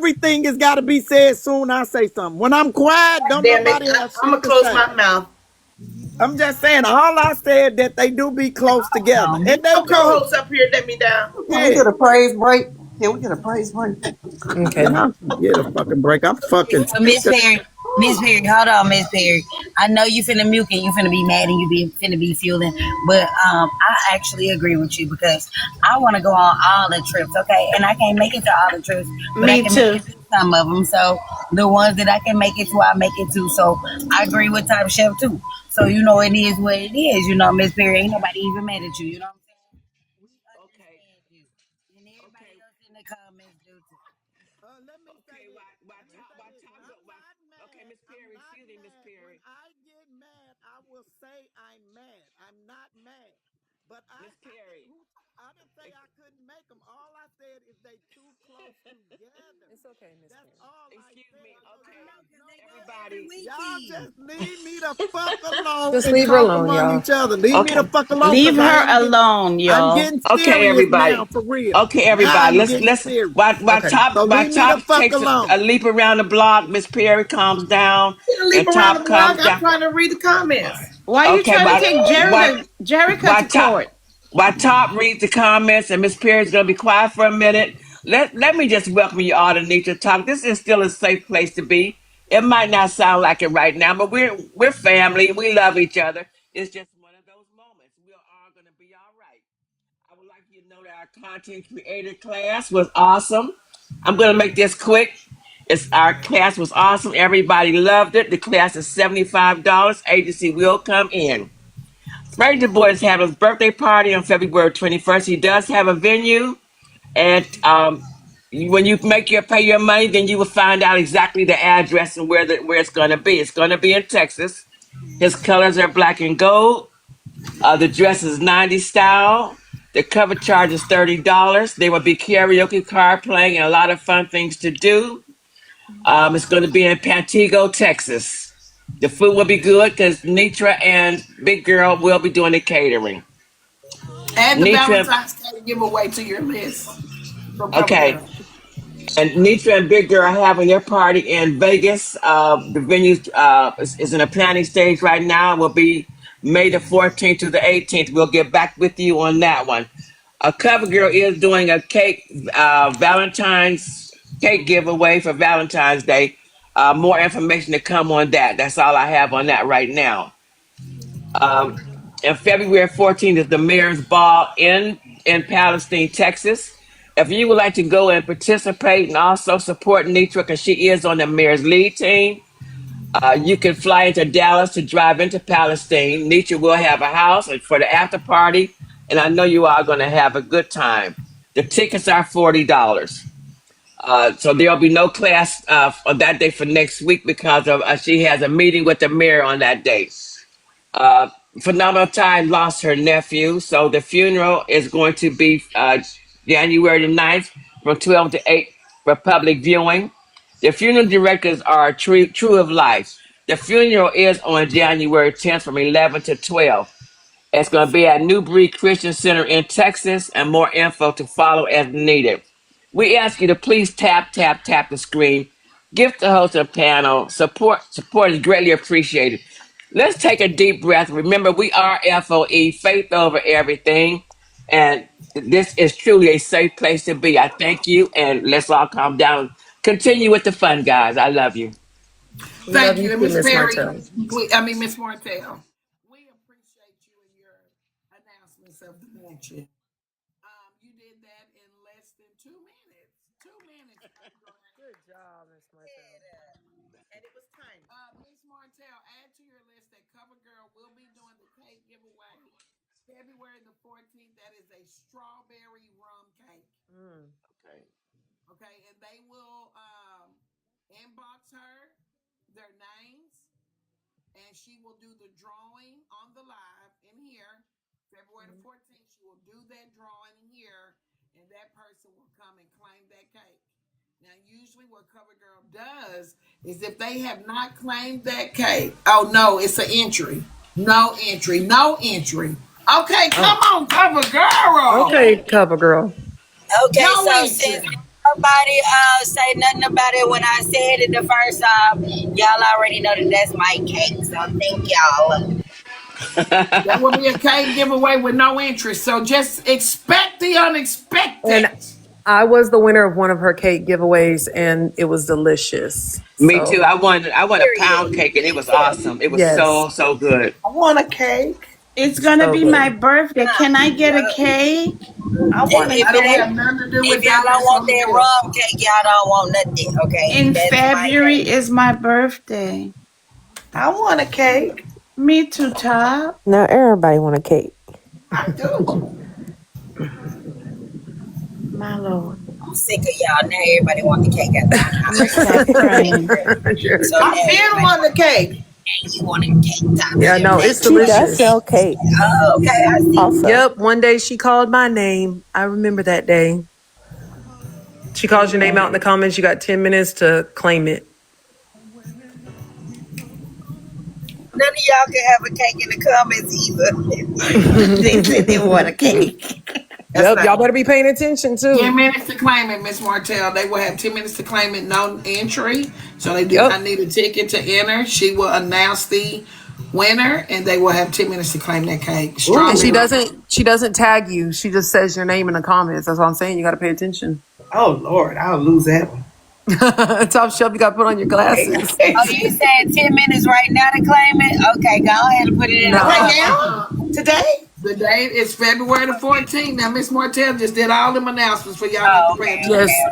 Everything has got to be said soon. I say something. When I'm quiet, don't Damn it. nobody have I'm shit gonna to close say. my mouth. I'm just saying. All I said that they do be close together, and they No do. co-host up here let me down. Can we Yeah, get a praise break? Can we get a praise break? Okay. y'all get a fucking break. I'm fucking So sick Miss of. Perry, Miss Perry, hold on, Miss Perry. I know you finna mute and you finna be mad and you be finna be fueling, but I actually agree with you because I want to go on all the trips, okay? And I can't make it to all the trips, but I Me can make too. it to some of them. So the ones that I can make it to, I make it to. So I agree with Top Chef too. So you know it is what it is. You know, Miss Perry, ain't nobody even mad at you. You know what I'm saying? We Okay. understand you, and everybody Okay. else in the comments do too. Let me say Okay. this. Why Let me top? say Why this. When top? I'm Why? not Okay, mad, Miss I'm Perry. not Excuse me, Miss mad. When Perry. I get mad, I will say I'm mad. I'm not mad. But Miss Perry. I didn't say Ex- I couldn't make them. All I said is they too close together. It's okay, Miss That's Perry. all I Excuse me. said. So I Okay. know, because they go every Everybody. y'all weekend. just leave me the fuck alone Just and leave her talk alone, among y'all. each other. Leave me the Okay. fuck alone Okay. because Leave her alone, I'm y'all. getting Okay, serious now everybody. for real. Okay, Now everybody. I'm Let's getting let's serious. Okay. So while leave me the top fuck takes a alone. leap around the block, Miss Perry calms down, You leap and around the top block. comes I'm down. trying to read the comments. Why you Okay, trying to take why Jerica why to top court? why top reads the comments and Miss Perry's gonna be quiet for a minute. Let me just welcome you all to Netra Talk. This is still a safe place to be. It might not sound like it right now, but we're family. We love each other. It's just one of those moments. We're all gonna be all right. I would like you to know that our content creator class was awesome. I'm going to make this quick. Our class was awesome. Everybody loved it. The class is $75. Agency will come in. Freddy Du Bois is having his birthday party on February 21st. He does have a venue, and when you pay your money, then you will find out exactly the address and where it's going to be. It's going to be in Texas. His colors are black and gold. The dress is 90s style. The cover charge is $30. There will be karaoke, card playing, and a lot of fun things to do. It's going to be in Pantego, Texas. The food will be good because Netra and Big Girl will be doing the catering. Add the Netra, Valentine's Day giveaway to your list from okay, CoverGirl. and Netra and Big Girl are having their party in Vegas. The venue is in a planning stage right now. It will be May the 14th to the 18th. We'll get back with you on that one. A cover girl is doing a cake, Valentine's cake giveaway for Valentine's Day. More information to come on that. That's all I have on that right now. Um, and February 14th is the Mayor's Ball in Palestine, Texas. If you would like to go and participate and also support Netra, because she is on the Mayor's lead team, you can fly into Dallas to drive into Palestine. Nietzsche will have a house for the after party, and I know you are going to have a good time. The tickets are $40. So there'll be no class on that day for next week because of she has a meeting with the mayor on that day. Uh, Phenomenal Time lost her nephew, so the funeral is going to be January the 9th from 12 to 8 for public viewing. The funeral directors are True of Life. The funeral is on January 10th from 11 to 12. It's going to be at Newbury Christian Center in Texas, and more info to follow as needed. We ask you to please tap the screen. Gift the host of the panel. Support is greatly appreciated. Let's take a deep breath. Remember, we are FOE, faith over everything. And this is truly a safe place to be. I thank you, and let's all calm down. Continue with the fun, guys. I love you. We love Thank you you. And too, Miss Miss Perry, Martell. Miss Martell, we appreciate you and your announcements of the mention. You did that in less than 2 minutes. 2 minutes. Good job, Miss Martell. And it was tiny. Miss Martell, add to your list that CoverGirl will be doing the cake giveaway February the 14th. That is a strawberry rum cake. Mm. Okay. Okay, and they will inbox her their names, and she will do the drawing on the live in here. February the Mhm. 14th, she will do that drawing in here, and that person will come and claim that cake. Now, usually, what CoverGirl does is if they have not claimed that cake, oh no, it's an entry. No entry. No entry. Okay, Oh, come on, CoverGirl. okay, cover girl. Okay, No so since entry. nobody say nothing about it when I said it the first time. Y'all already know that that's my cake. So thank y'all. There will be a cake giveaway with no interest. So just expect the unexpected. And I was the winner of one of her cake giveaways, and it was delicious. Me too. So, I won a pound Period. cake and it was awesome. It was yes, so good. I want a cake. It's gonna so be my good. birthday. Can I get a Well, cake? I want a if I it don't cake. ain't, have nothing to do if with y'all that. don't That's want on that you. rum cake, y'all don't want nothing. Okay, In that's my February cake. is my birthday. I want a cake. Me too, Top. Now everybody want a cake. I do. My Lord. I'm sick of y'all. Now everybody want the cake after I'm gonna I stop said the cake crying. early. Sure. So now I been everybody want a want the cake. cake. And you want a cake top. Yeah, no, it's Thank She you. does delicious. sell cake Oh, okay, I see. also. Yep. One day she called my name. I remember that day. She calls your name out in the comments. You got 10 minutes to claim it. None of y'all can have a cake in the comments either. They said they want a cake. That's Yep. not Y'all gonna better be paying attention 10 too. minutes to claim it, Miss Martell. They will have 10 minutes to claim it, no entry. So they do not Yep. need a ticket to enter. She will announce the winner and they will have 10 minutes to claim that cake. And Ooh. Strawberry. she doesn't tag you. She just says your name in the comments. That's what I'm saying. You got to pay attention. Oh Lord, I'll lose that one. Top shelf, you got to put on your glasses. Oh, you said 10 minutes right now to claim it? Okay, go ahead and put it in the Right Nah. comments. now? Today? The date is February the 14th. Now, Miss Martell just did all them announcements for y'all not to Oh, pay okay, attention. Yes.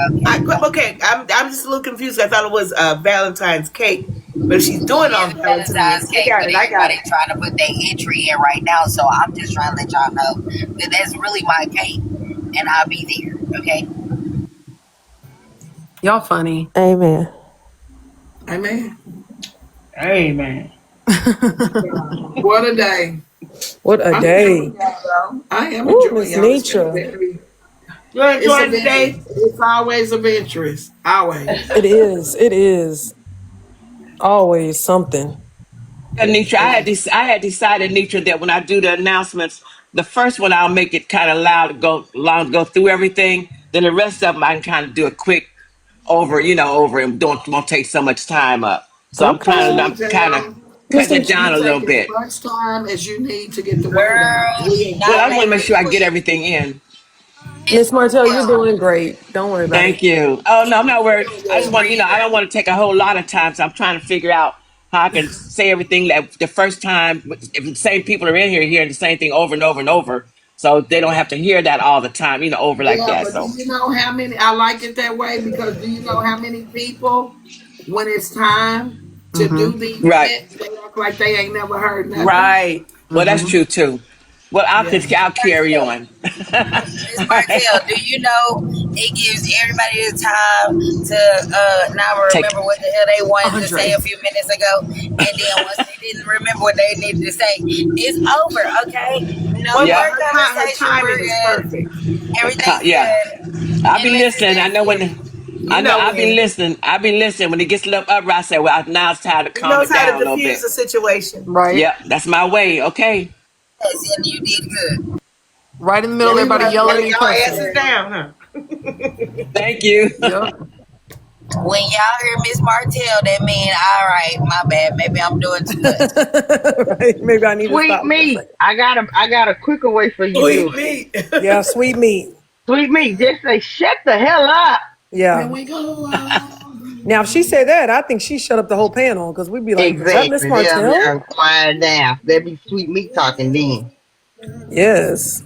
okay, okay. Okay, I'm just a little confused. I thought it was Valentine's cake, but if she's doing it Yeah, on Valentine's Valentine's, I cake, got but it. I got everybody it. trying to put their entry in right now, so I'm just trying to let y'all know that that's really my cake, and I'll be there. Okay. Y'all funny. Amen. Amen. Amen. What a day. What a I'm enjoying day. y'all, though. I am Ooh, enjoying Miss y'all. It's been Netra. very, You it's enjoying the adventurous. day? It's always adventurous. Always. It is. It is always something. And Nitra, I had decided, Nitra, that when I do the announcements, the first one I'll make it kind of loud to go long to go through everything. Then the rest of them I can kind of do a quick over and don't won't take so much time up. So Miss Okay. I'm kind of Martell, Miss cutting it Netra. down you a little take as bit. much time as you need to get the word out. Girl, We Well, not I want to enjoy make like sure I it. get you, everything in. Miss Miss Martell, you're Martell. doing great. Don't worry about Thank it. you. Oh no, I'm not You're worried. doing I just good. want I don't want to take a whole lot of time. So I'm trying to figure out how I can say everything that the first time if the same people are in here hearing the same thing over and over and over, so they don't have to hear that all the time, over like Yeah, that. but do So you know how many? I like it that way because do you know how many people, when it's time to do Mm-hmm. the right, event, they act like they ain't never heard nothing? Right. well that's Mm-hmm. true too. Well, Yeah. I'll carry on. Miss All right. Martell, do you know it gives everybody the time to not Take. remember what the hell they wanted to say Andre. a few minutes ago, and then once they didn't remember what they needed to say, it's over. Okay, no Well, Yep. more her conversation. We're timing is good. perfect. Everything's Yeah. good. I'll And be Mrs. listening. I know Nancy, when. You I know know I've been when. listening. I've been listening. When it gets a little up, I say, "Well, now it's time to He calm knows it how to down a little diffuse bit." the situation. Right. Yep, that's my way. Okay. yes, and you did good. Right in the middle of We everybody love Y'all yelling and you. cussing. asses down, huh? Thank you. Yep. When y'all hear Miss Martell, that mean all right. My bad. Maybe I'm doing too much. Right. Maybe I need to Sweet stop for a meat. second. I got a quicker way for you to do Sweet it. meat. Yeah, sweet meat. Sweet meat. Just say shut the hell up. When Yeah. we go out. Now, if she said that, I think she shut up the whole panel because we'd be like, was that Miss Exactly. Martell? I'm quiet down. That be sweet meat talking then. Yes.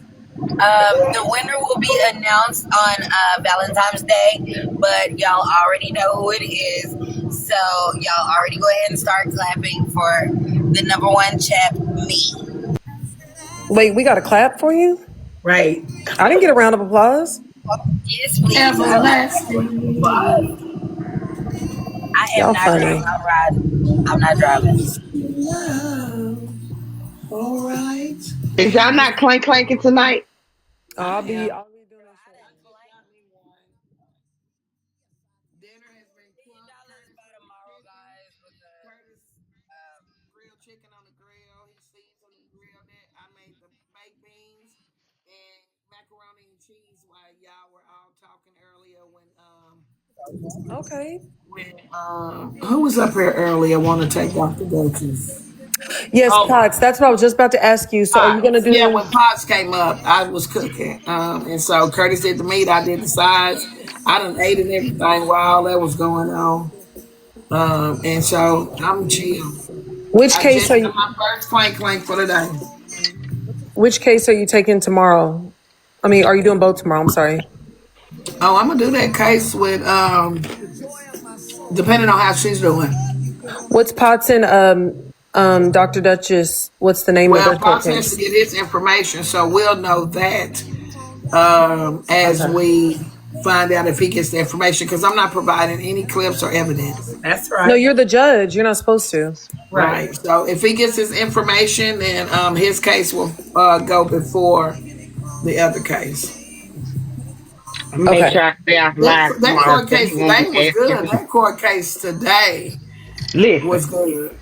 The winner will be announced on Valentine's Day, but y'all already know who it is. So y'all already go ahead and start clapping for the number one chap, me. Wait, we got a clap for you? Right. I didn't get a round of applause. Yes, please. Everlasting I am Y'all not driving. funny. I'm riding. I'm not driving. love. All right. Is y'all not clanking tonight? Oh, I am. I'll be doing that I shortly. just got me one. Dinner has been cooked. Curtis has been cooking. Curtis grilled chicken on the grill. He seasoned and grilled it. I made the baked beans and macaroni and cheese while y'all were all talking earlier Okay. when who was up here earlier want to take Dr. Duchess? Yes, Oh, Potts. That's what I was just about to ask you. So, are you gonna Potts. Yeah, do? when Potts came up, I was cooking. And so Curtis did the meat, I did the sides. I done ate and everything while all that was going on. And so I'm chill. Which I case just are got you? my first clank for the day. Which case are you taking tomorrow? I mean, are you doing both tomorrow? I'm sorry. Oh, I'm gonna do that case with depending on how she's doing. What's Potts and Dr. Duchess? What's the name of Well, the court Potts has to case? get his information, so we'll know that as Okay. we find out if he gets the information. Because I'm not providing any clips or evidence. That's No, right. you're the judge. You're not supposed to. Right. Right. So if he gets his information, then his case will go before the other case. Make Okay. sure I stay off That live that tomorrow court so case he won't today be was asking good. me. That court case today Listen, was good.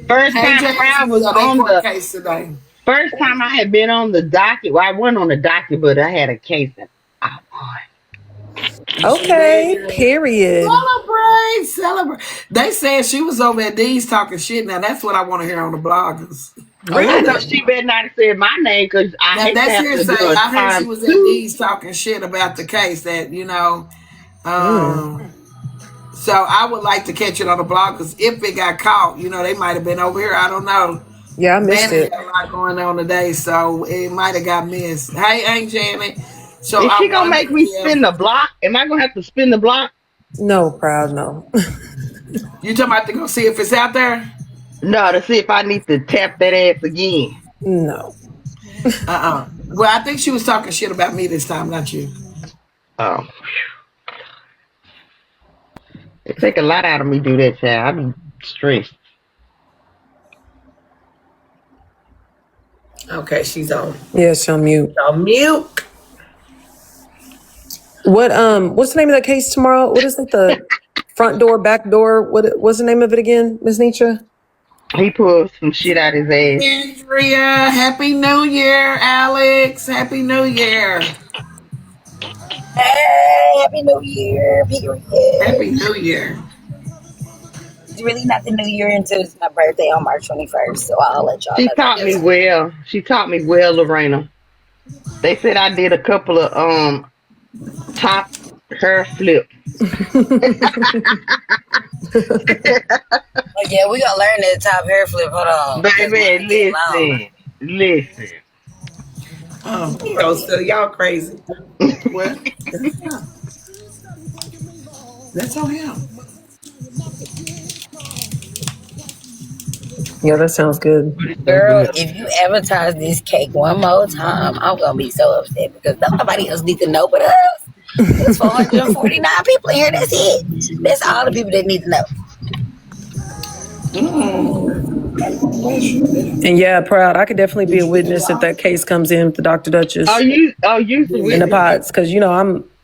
first Hey, time I Jasmine, was yeah, that on court the case today. first time I had been on the docket. Well, I wasn't on the docket, but I had a case and I won. Yes, you Okay. did. Period. Celebrate, celebrate. They said she was over at D's talking shit. Now that's what I want to hear on the bloggers. I know Really? she better not have said my name because I Now hate to that's have to hearsay. do a I heard she time was at two. D's talking shit about the case that Um, so I would like to catch it on the bloggers if it got caught. They might have been over here. I don't know. Yeah, I missed Vanity it. had a lot going on today, so it might have got missed. Hey, Aunt Janet. So Is I she gonna wonder make me if spin the block? Am I gonna have to spin the block? No, proud no. you talking about to go see if it's out there. No, to see if I need to tap that ass again. No. Well, I think she was talking shit about me this time, not you. Oh, it take a lot out of me to do that, child. I be stressed. Okay, she's on. Yes, on mute. On mute. What's the name of that case tomorrow? What is it? The front door, back door? What's the name of it again, Miss Netra? He pulled some shit out his ass. Andrea, Happy New Year, Alex. Happy New Year. Hey, Happy New Year, period. Happy New Year. It's really not the New Year until it's my birthday on March 21st, so I'll let y'all She know that taught me next. well. She taught me well, Lorena. They said I did a couple of top hair flips. Oh, yeah, we gonna learn that top hair flip. Hold on, because mine get Baby, long. listen. Oh He boy. goes to y'all crazy. Well, that's on him. Yeah, that sounds good. But it's so Girl, good. if you advertise this cake one more time, I'm gonna be so upset because nobody else need to know but us. There's 449 people in here. That's it. That's all the people that need to know. Bless you. And yeah, proud. I could definitely be Did a you get the witness if that lock? case comes in with the Dr. Oh, Duchess you the and the witness. pots, because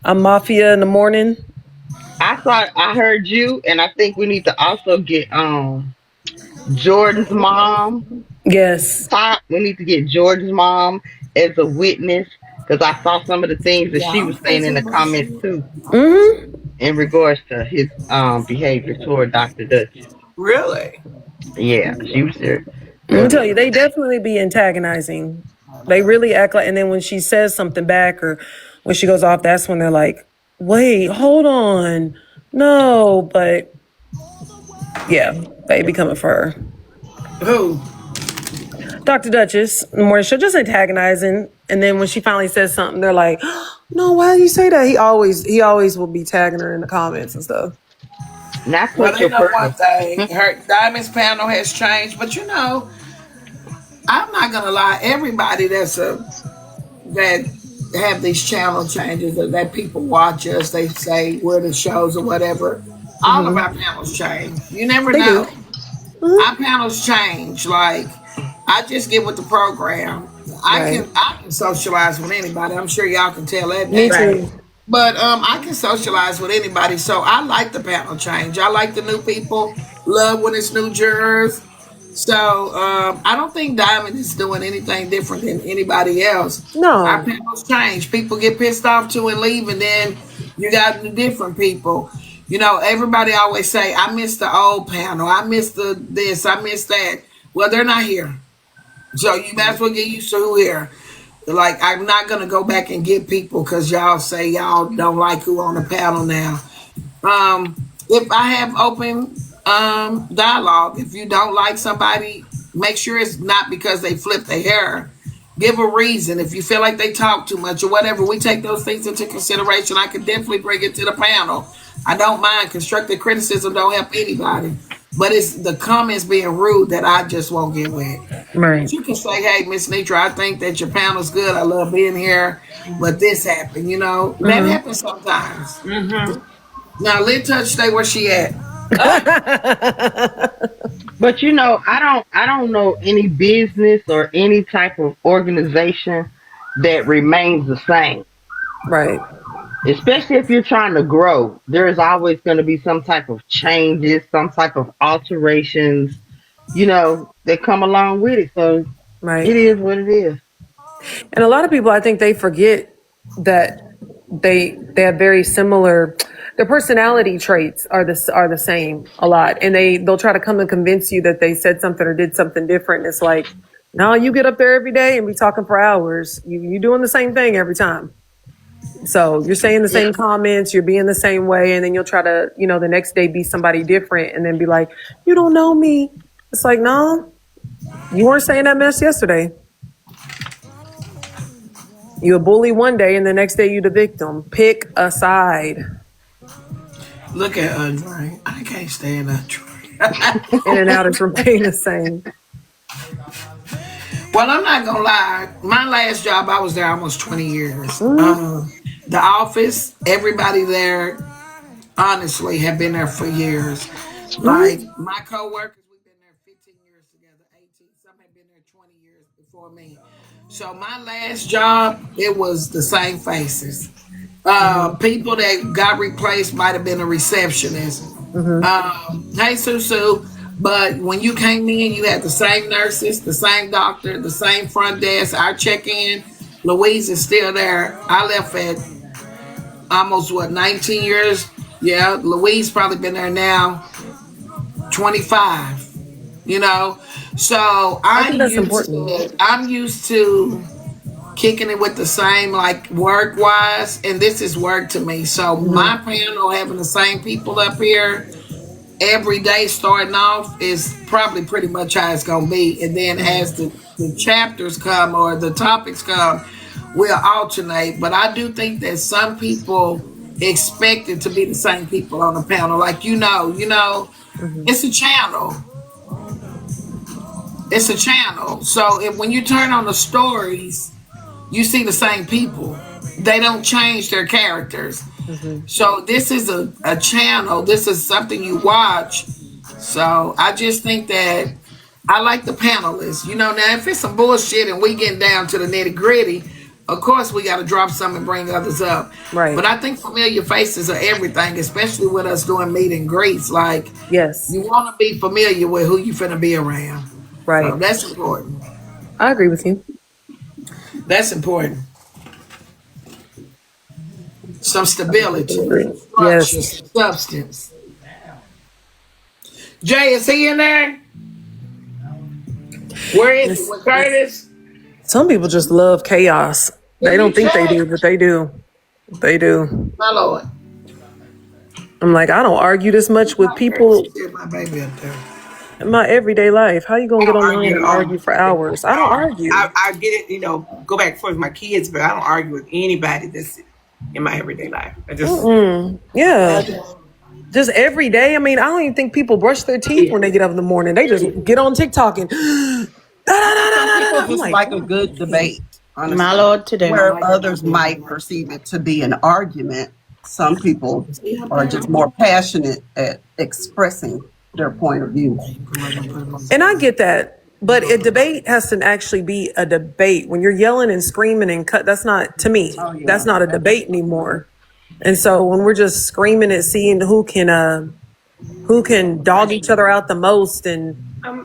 I'm mafia in the morning. I heard you, and I think we need to also get Jordan's mom. Yes. Top. We need to get Jordan's mom as a witness because I saw some of the things that Yeah, she I'm was saying in facing the bless comments you. too Mm-hmm. in regards to his behavior toward Dr. Dutch. Really? Yeah, she was there. Let me tell Earlier. you, they definitely be antagonizing. They really act like, and then when she says something back or when she goes off, that's when they're like, wait, hold on. No, but yeah, they be coming for her. Who? Dr. Duchess, in the morning show, just antagonizing. And then when she finally says something, they're like, no, why do you say that? He always will be tagging her in the comments and stuff. Not Well, put they your know one personal. thing. Her Diamond's panel has changed, but I'm not gonna lie. Everybody that have these channel changes that people watch us, they say we're the shows or whatever. All of our panels change. You never They do. know. Our panels change. Like I just get with the program. I Right. can I can socialize with anybody. I'm sure y'all can tell that Me now. Right. too. But I can socialize with anybody. So I like the panel change. I like the new people. Love when it's new jurors. So I don't think Diamond is doing anything different than anybody else. Our No. panels change. People get pissed off too and leave, and then you got the different people. You know, everybody always say, "I miss the old panel. I miss the this. I miss that." Well, they're not here, so you might as well get used to who here. Like, I'm not gonna go back and get people because y'all say y'all don't like who on the panel now. If I have open dialogue, if you don't like somebody, make sure it's not because they flip their hair. Give a reason. If you feel like they talk too much or whatever, we take those things into consideration. I could definitely bring it to the panel. I don't mind. Constructive criticism don't help anybody. But it's the comments being rude that I just won't get with. Right. You can say, hey, Miss Netra, I think that your panel's good. I love being here. But this happened, That Mm-hmm. happens sometimes. Mm-hmm. Now let Touch stay where she at. But I don't know any business or any type of organization that remains the same. Right. Especially if you're trying to grow, there is always going to be some type of changes, some type of alterations, that come along with it. So Right. it is what it is. And a lot of people, I think they forget that they have very similar. Their personality traits are the same a lot, and they'll try to come and convince you that they said something or did something different. And it's like, no, you get up there every day and be talking for hours. You doing the same thing every time. So you're saying the Yeah. same comments, you're being the same way, and then you'll try to, the next day be somebody different, and then be like, you don't know me. It's like, no, you weren't saying that mess yesterday. You a bully one day, and the next day you the victim. Pick a side. Look at Andre. I can't stand Andre. In and out is remain the same. Well, I'm not gonna lie. My last job, I was there almost 20 years. Mm-hmm. The office, everybody there, honestly, have been there for years. Like Mm-hmm. my coworkers, we've been there 15 years together, 18. Some have been there 20 years before me. So my last job, it was the same faces. People that got replaced might have been a receptionist. Mm-hmm. Hey, Susu. But when you came in, you had the same nurses, the same doctor, the same front desk. Our check in, Louise is still there. I left at almost 19 years. Yeah, Louise probably been there now 25. You know, so I think I'm that's used important. to kicking it with the same like work wise, and this is work to me. So Mm-hmm. my panel having the same people up here every day starting off is probably pretty much how it's gonna be. And then as the chapters come or the topics come, we'll alternate. But I do think that some people expect it to be the same people on the panel. Like Mm-hmm. it's a channel. It's a channel. So if when you turn on the stories, you see the same people. They don't change their characters. Mm-hmm. So this is a channel. This is something you watch. So I just think that I like the panelists. Now if it's some bullshit and we getting down to the nitty gritty, of course we got to drop some and bring others up. Right. But I think familiar faces are everything, especially with us doing meet and greets. Like Yes. you want to be familiar with who you finna be around. So Right. that's important. I agree with you. That's important. Some stability, some structure, Yes. some substance. Jay, is he in there? Where is he? Yes. With Curtis? Some people just love chaos. They Can you don't think they do, check? but they do. They do. My Lord. I'm like, I don't argue this much with Not Curtis. people She said my baby up there. in my everyday life. How you I gonna get don't online argue and at all. argue for hours? I don't argue. I get it, go back and forth with my kids, but I don't argue with anybody that's in my everyday life. I just, Mm-mm. Yeah. Just every day. I mean, I don't even think people brush their teeth when they get up in the morning. They just get on TikTok and Some people I'm just like, like a good okay. debate, My honestly. Lord, today. Where others might perceive it to be an argument, some people See how are bad just I'm more doing? passionate at expressing their point of view. And I get that. But a debate has to actually be a debate. When you're yelling and screaming and cut, that's not, to me, Oh that's yeah, not a that's debate anymore. And so when we're just screaming and seeing who can dog each other out the most and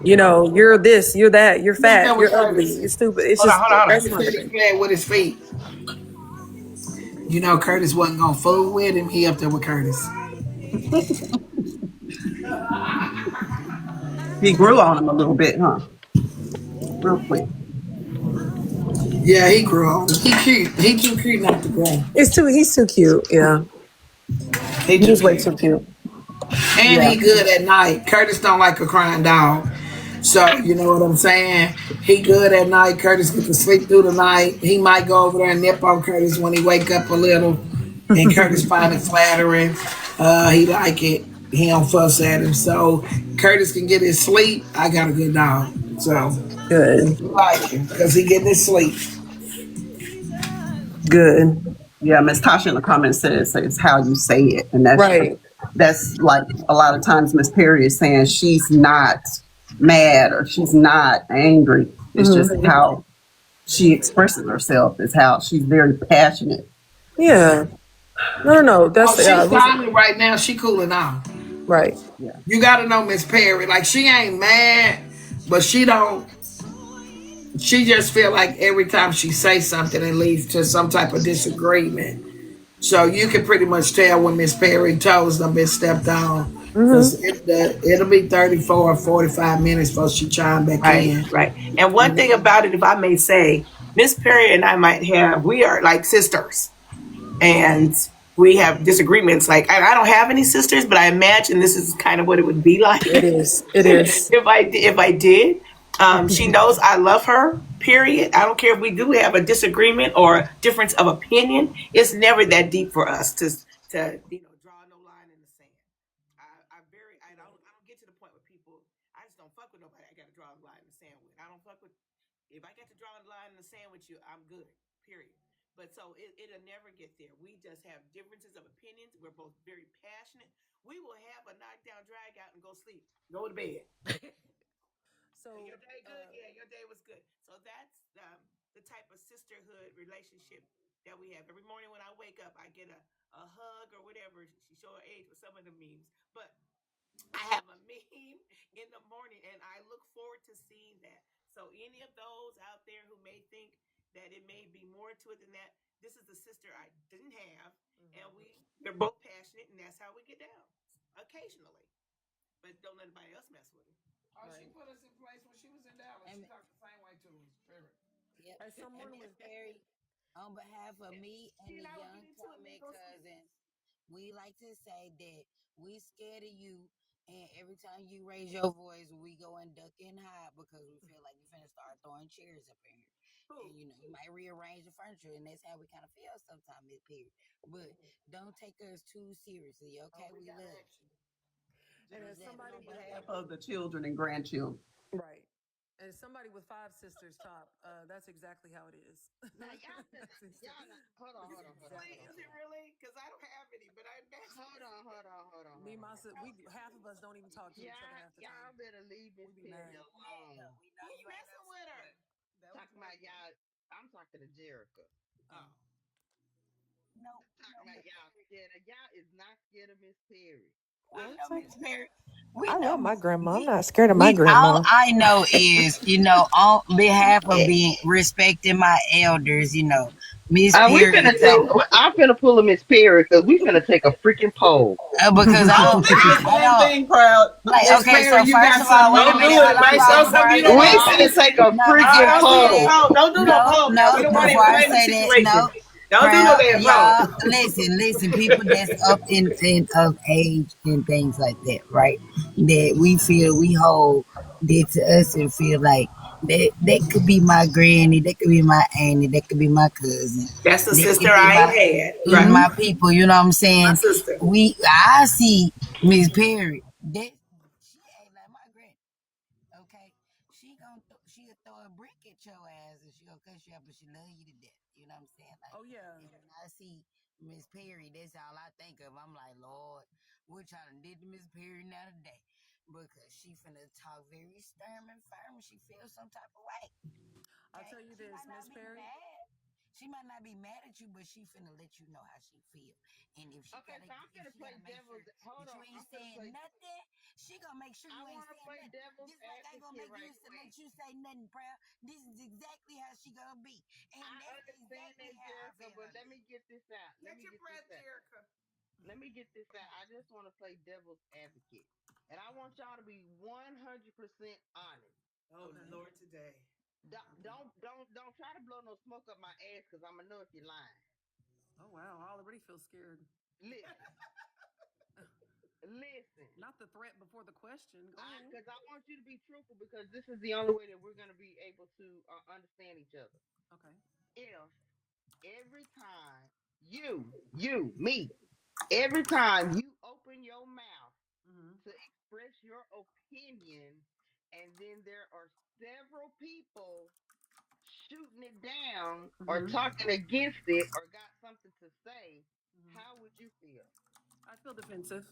You know, you're this, you're that, you're Who's there fat, with you're ugly, Curtis? you're stupid. It's Hold on, just hold on, hold on. that's Curtis one said he thing. played with his feet. You know, Curtis wasn't gonna fool with him. He up there with Curtis. He grew on him a little bit, huh? Real quick. Yeah, he grew on him. He cute. He too cute not to grow. He's too cute. Yeah. He too He's way cute. too cute. And Yeah. he good at night. Curtis don't like a crying dog. So you know what I'm saying? He good at night. Curtis get to sleep through the night. He might go over there and nip on Curtis when he wake up a little. And Curtis find it flattering. He like it. He don't fuss at him. So Curtis can get his sleep. I got a good dog. So Good. we like him because he getting his sleep. Good. Yeah, Miss Tasha in the comments says it's how you say it, and Right. that's like a lot of times Miss Perry is saying she's not mad or she's not angry. It's just Hmm. how she expresses herself. Is how she's very passionate. Yeah. No. Oh, That's she's silent right now. She cooling off. right. Yeah. You gotta know Miss Perry. Like she ain't mad, but she don't. She just feel like every time she say something, it leads to some type of disagreement. So you can pretty much tell when Miss Perry toes done been stepped on. Hmm. Because it'll be 34 or 45 minutes before she chime back Right, in. right. And one thing about it, if I may say, Miss Perry and I might have, we are like sisters. And we have disagreements. Like, I don't have any sisters, but I imagine this is kind of what it would be like It is. It is. if I did. She knows I love her. Period. I don't care if we do have a disagreement or difference of opinion. It's never that deep for us to draw no line in the sand. I don't get to the point where people. I just don't fuck with nobody. I got to draw a line in the sand with. I don't fuck with. If I get to draw a line in the sand with you, I'm good. Period. But so it'll never get there. We just have differences of opinions. We're both very passionate. We will have a knockdown, drag out, and go sleep. Go to bed. So Your day good? Yeah, your day was good. So that's the type of sisterhood relationship that we have. Every morning when I wake up, I get a hug or whatever. She show her age with some of the memes, but I have a meme in the morning, and I look forward to seeing that. So any of those out there who may think that it may be more to it than that, this is the sister I didn't have, and we're both passionate, and that's how we get down occasionally. But don't let anybody else mess with it. Oh, she right. put us in place when she was in Dallas. She And, talked the same way to us. Period. yep. As And someone Miss with Perry, on behalf of me and She the and I will young get into it and then comic go sleep. cousins, we like to say that we scared of you. And every time you raise your voice, we go and duck and hide because we feel like you're finna start throwing chairs up in here. And Who? you might rearrange the furniture, and that's how we kind of feel sometimes, Miss Perry. But don't take us too seriously, Oh, okay? we We got love action. and you. as Exactly. somebody On with behalf of the children and grandchildren. right. As somebody with five sisters top, that's exactly how it is. Now y'all finna, That's y'all not, hold on, Is hold it on, hold on, really? hold on, Is hold it on. really? Because I don't have any, but I imagine Hold it's. on, hold on, hold on, Me, hold on, my hold si- on. we half of us don't even talk to each other half the time. Y'all better leave Miss We be Perry mad. We mad alone. though. We know Who's you ain't messing with her? upset. That was Talking about Jericho. y'all. I'm talking to Jericho. Oh, No, no, Talking about Miss y'all Perry. scared of y'all is not scared of Miss Perry. We What? know Miss Perry. We I know love my Miss. grandma. I'm We not scared of my we. All grandma. I know is, on behalf of being respecting my elders, Miss We Perry finna take. told I'm finna pull a Miss Perry because we finna take a freaking poll. because I oh, don't. look at this I damn don't thing, crowd. like. Miss Okay, Perry, so you first got of all, something wait a Don't on minute. do Hold it. there. on. Right? Pause Show before something I you say don't We that. own. finna take a No, freaking Show first something of you don't poll. all, own. Don't do no no, poll now. We no. don't want to Before I inflame the say that, situation. no. Don't do no Crowd, damn poll. y'all, listen, people that's up in of age and things like that, right? That we feel we hold that to us and feel like that could be my granny, that could be my auntie, that could be my cousin, That's the that sister could be I my ain't had. Right. my people. You know what I'm My saying? sister. I see Miss Perry. That she ain't like my granny. Okay, she'll throw a brick at your ass and she'll cuss you out, but she love you to death. You know what I'm saying? Like, Oh yeah. and when I see Miss Perry, that's all I think of. I'm like, Lord, what y'all done did to Miss Perry now today? Because she finna talk very stern and firm. She feels some type of way. I'll Okay, tell you she this, might Miss not be Perry. mad. She might not be mad at you, but she finna let you know how she feel. And if she Okay, gotta, so I'm if finna she play gotta make devil's. sure Hold that you on, ain't I'm finna saying play. nothing, She gonna make sure I you ain't want to saying play nothing. devil's Just like I ain't gonna advocate make you right quick. let you say nothing, prayer. This is exactly how she gonna be, and I that's understand exactly that, how I Jericho, feel but about let this. me get this out. Let Catch me your get this breath, out. Jerica. Let me get this out. I just want to play devil's advocate. And I want y'all to be 100% honest. Oh Okay. Lord, today. Don't try to blow no smoke up my ass because I'm gonna know if you're lying. Oh wow, I already feel scared. Listen, listen. Not the threat before the question. Go ahead. Because I want you to be truthful because this is the only way that we're gonna be able to understand each other. Okay. If every time me, every time you open your mouth Mm-hmm. to express your opinion, and then there are several people shooting it down or Mm-hmm. talking against it or got something to say, how would you feel? I feel defensive.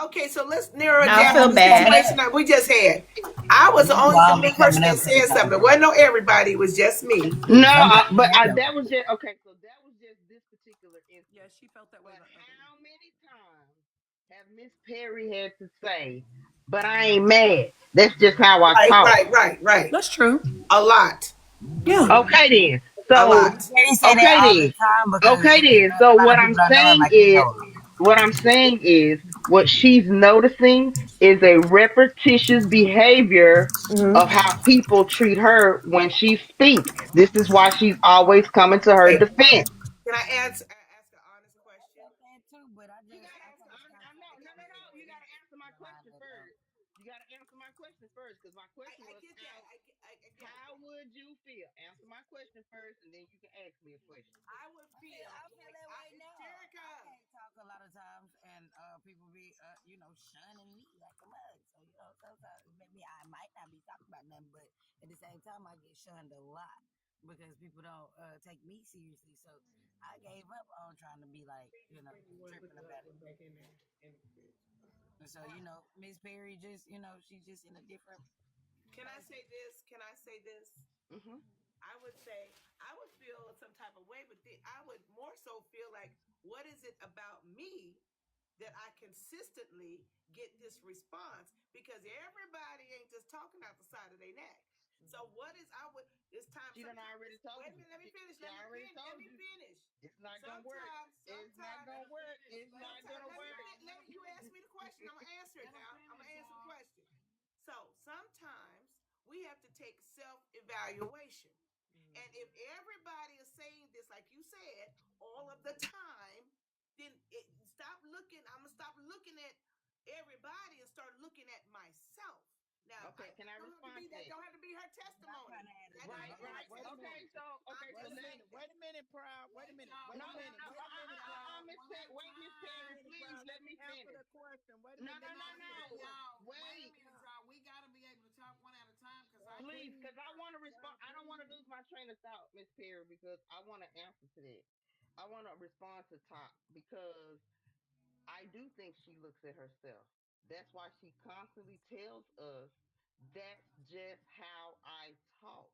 Okay, so let's narrow it I down feel to the bad. situation that we just had. I was the You only all be person coming that up with said something. It something. wasn't no everybody, it was just me. No, Sometimes but you do. that was just okay. So that was just this particular Yeah, instance. she felt that way But about other. how many times have Miss Perry had to say, "But I ain't mad. That's just how I Right, talk." right, right, right. That's true. A lot. Yeah. Okay then. A So lot. They say that okay all the then. time because Okay then. a So lot of people don't know it like we know it. what she's noticing is a repetitious behavior of Mm-hmm. how people treat her when she speaks. This is why she's always coming to her Okay, defense. can I ask an honest I question? felt that too, but You gotta I answer. feel it's kind of No, no, no, no. You complicated. gotta answer my You know how question that first. You gotta answer my question first, because my question I was get that. I get it. how would you feel? Answer my question first, and then you can ask me a question. I would feel I feel like that way it's now. I Jerica. can't talk a lot of times, and people be, shunning me like a mug. So sometimes maybe I might not be talking about nothing, but at the same time, I get shunned a lot because people don't take me seriously. So I gave up on trying to be like, tripping about it. Back in there. And so Miss Perry just, she's just in a different Can I place. say this? Can I say this? Hmm. I would say I would feel some type of way, but I would more so feel like, what is it about me that I consistently get this response? Because everybody ain't just talking out the side of their neck. So what is I would it's time She done sometimes already told wait a you. minute, let me finish. She already Let told me you. finish. It's not gonna work. Sometimes, It's not sometimes, gonna work. It's not sometimes gonna work. let you ask me the question. I'm gonna answer it now. I'm gonna answer the question. So sometimes we have to take self-evaluation. And if everybody is saying this, like you said, all of the time, then stop looking. I'm gonna stop looking at everybody and start looking at myself. Now, Okay, I can I don't have to respond be to that. that? Don't have to be her I testimony. kind of had to That do don't Right, have to be both. her right. Wait a Okay, testimony. minute. so I'm Wait a just minute. saying. Wait a minute, Proud. Wait a Let minute. y'all Wait no, a no, let minute. no. Wait a minute, Proud. Miss one at a Wait, Miss Wait a Perry, time. minute, please Proud. let Let me me answer finish. the question. Wait a No, minute. no, Let me no, Y'all, answer no. the question. y'all, wait a Wait, minute, y'all. We gotta be able to talk one at a time because I Child, can't please, please. because I want to respond. Child, I don't want to please. lose my train of thought, Miss Perry, because I want to answer to that. I want to respond to Top because I do think she looks at herself. That's why she constantly tells us that's just how I talk.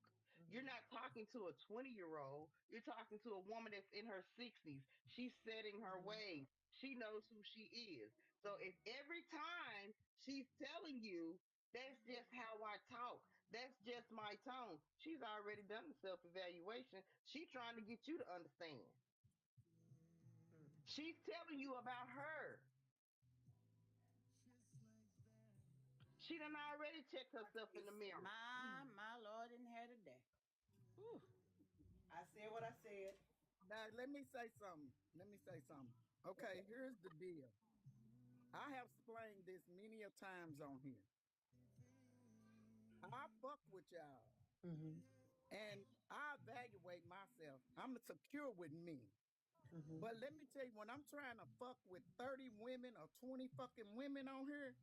You're not talking to a 20-year-old. You're talking to a woman that's in her 60s. She's setting her ways. She knows who she is. So if every time she's telling you that's just how I talk, that's just my tone, she's already done the self evaluation. She's trying to get you to understand. She's telling you about her. She done already checked herself in the mirror. My Lord in here today. Whew. I said what I said. Now, let me say something. Let me say something. Okay, here's the deal. I have explained this many a times on here. I fuck with y'all Mm-hmm. and I evaluate myself. I'm secure with me. Mm-hmm. But let me tell you, when I'm trying to fuck with 30 women or 20 fucking women on here,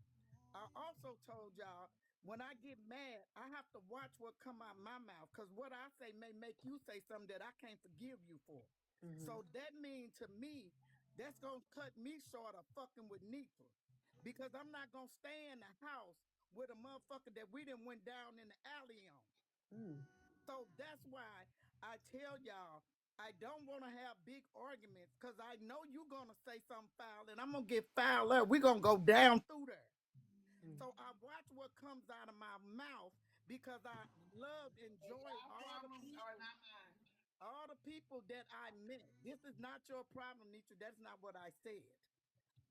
I also told y'all when I get mad, I have to watch what come out my mouth because what I say may make you say something that I can't forgive you for. Mm-hmm. So that means to me, that's gonna cut me short of fucking with Netra because I'm not gonna stay in the house with a motherfucker that we didn't went down in the alley on. Mm. So that's why I tell y'all I don't want to have big arguments because I know you're gonna say something foul and I'm gonna get fouled up. We're gonna go down through there. what comes out of my mouth because I love, And enjoy y'all problems are not mine. all the people that I met. This is not your problem, Netra. That's not what I said.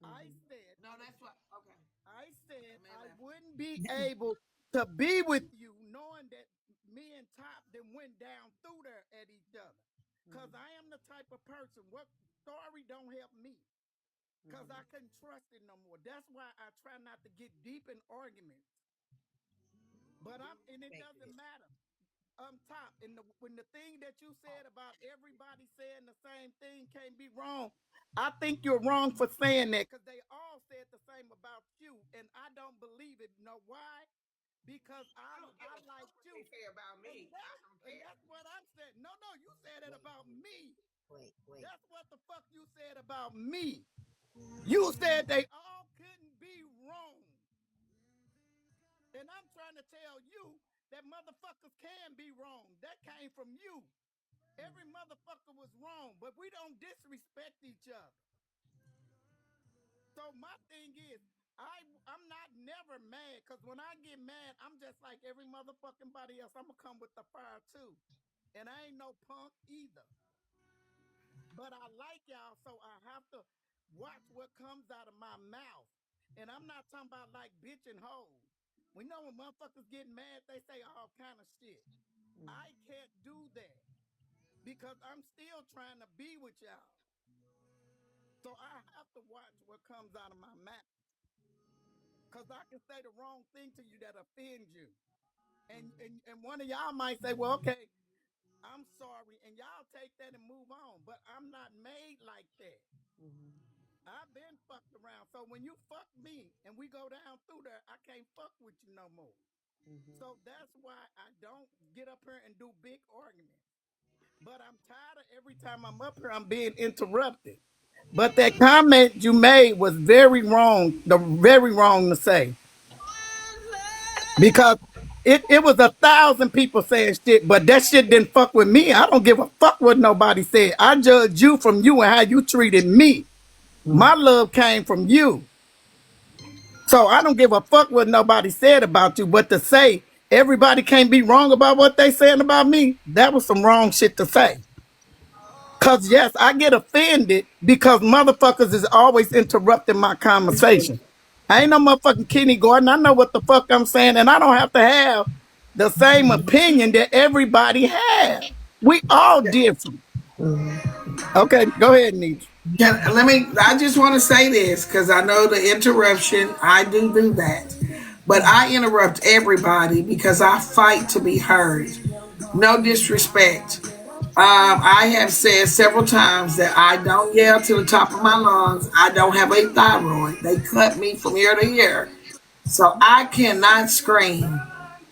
I said No, that's what. Okay, I said I may I laugh. wouldn't be able to be with you knowing that me and Top then went down through there at each other. Cause I am the type of person. What story don't help me? Cause I couldn't trust it no more. That's why I try not to get deep in arguments. But and it doesn't matter. Top, and when the thing that you said about everybody saying the same thing can't be wrong, I think you're wrong for saying that because they all said the same about you, and I don't believe it. You know why? Because I don't give I a fuck like what you, they say about and me. I don't care. that's what I'm saying. No, no, you said it about me. Wait. That's what the fuck you said about me. You said they all couldn't be wrong, and I'm trying to tell you that motherfuckers can be wrong. That came from you. Every motherfucker was wrong, but we don't disrespect each other. So my thing is, I'm not never mad because when I get mad, I'm just like every motherfucking body else. I'm gonna come with the fire too, and I ain't no punk either. But I like y'all, so I have to watch what comes out of my mouth. And I'm not talking about like bitch and hoes. We know when motherfuckers get mad, they say all kind of shit. I can't do that because I'm still trying to be with y'all. So I have to watch what comes out of my mouth. Because I can say the wrong thing to you that offends you. And one of y'all might say, well, okay, I'm sorry. And y'all take that and move on. But I'm not made like that. I've been fucked around. So when you fuck me and we go down through there, I can't fuck with you no more. So that's why I don't get up here and do big arguments. But I'm tired of every time I'm up here, I'm being interrupted. But that comment you made was very wrong, very wrong to say. Because it was 1,000 people saying shit, but that shit didn't fuck with me. I don't give a fuck what nobody said. I judge you from you and how you treated me. My love came from you. So I don't give a fuck what nobody said about you, but to say everybody can't be wrong about what they saying about me, that was some wrong shit to say. Cause yes, I get offended because motherfuckers is always interrupting my conversation. I ain't no motherfucking Kenny Gordon. I know what the fuck I'm saying, and I don't have to have the same opinion that everybody has. We all different. Okay, go ahead, Nietzsche. Let me. I just want to say this because I know the interruption. I do that, but I interrupt everybody because I fight to be heard. No disrespect. I have said several times that I don't yell to the top of my lungs. I don't have a thyroid. They cut me from ear to ear, so I cannot scream.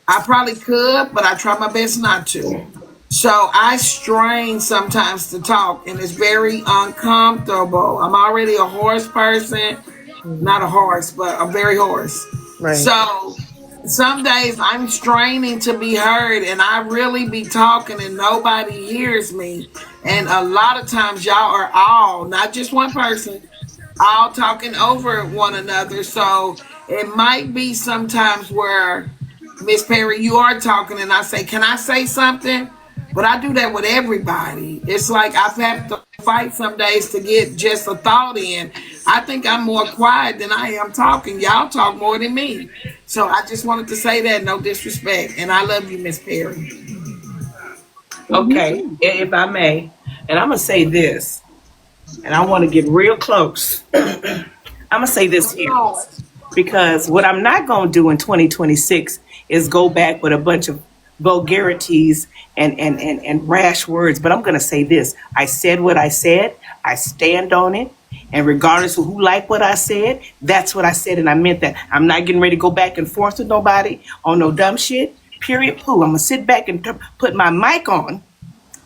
I probably could, but I try my best not to. So I strain sometimes to talk, and it's very uncomfortable. I'm already a hoarse person, not a horse, but I'm very hoarse. Right. So some days I'm straining to be heard, and I really be talking, and nobody hears me. And a lot of times, y'all are all, not just one person, all talking over one another. So it might be sometimes where Miss Perry, you are talking, and I say, "Can I say something?" But I do that with everybody. It's like I've had to fight some days to get just a thought in. I think I'm more quiet than I am talking. Y'all talk more than me. So I just wanted to say that, no disrespect. And I love you, Miss Perry. Love you Okay, too. if I may, and I'm gonna say this, and I want to get real close. I'm gonna say this Come here on. because what I'm not gonna do in 2026 is go back with a bunch of vulgarities and rash words. But I'm gonna say this: I said what I said. I stand on it. And regardless of who liked what I said, that's what I said, and I meant that. I'm not getting ready to go back and forth with nobody on no dumb shit. Period. Pooh. I'm gonna sit back and put my mic on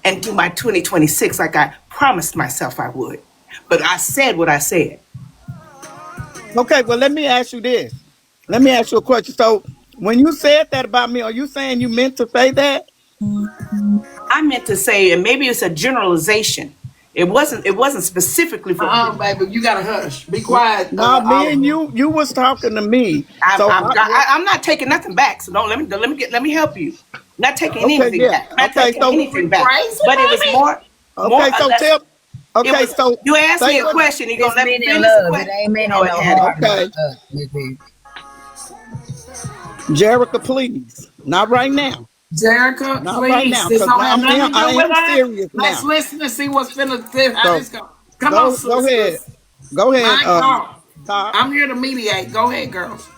and do my 2026 like I promised myself I would. But I said what I said. Okay, well, let me ask you this. Let me ask you a question. So, when you said that about me, are you saying you meant to say that? I meant to say, and maybe it's a generalization. It wasn't specifically for opinion. Baby, you gotta hush. Be quiet, Now, me all of and you. you was talking to me. I'm So I'm I what? I'm not taking nothing back. So don't let me help you. Not taking Okay, anything yeah. back. Not Okay, taking so anything We back. crazy, But it was baby. more okay, or so less. tell. It Okay, was so you asked say me a what. question. You gonna It's let me men in finish the love. It question? ain't men Go on no ahead. heart Okay, stuff, Miss Perry. Jerica, please, not right now. Jerica, Not right please. now, This cause don't have nothing to I do with am us. serious Let's now. listen and see what's finna how So this go. Come on, go ahead, sisters. go ahead. My God. Top. I'm here to mediate. Go ahead, girls.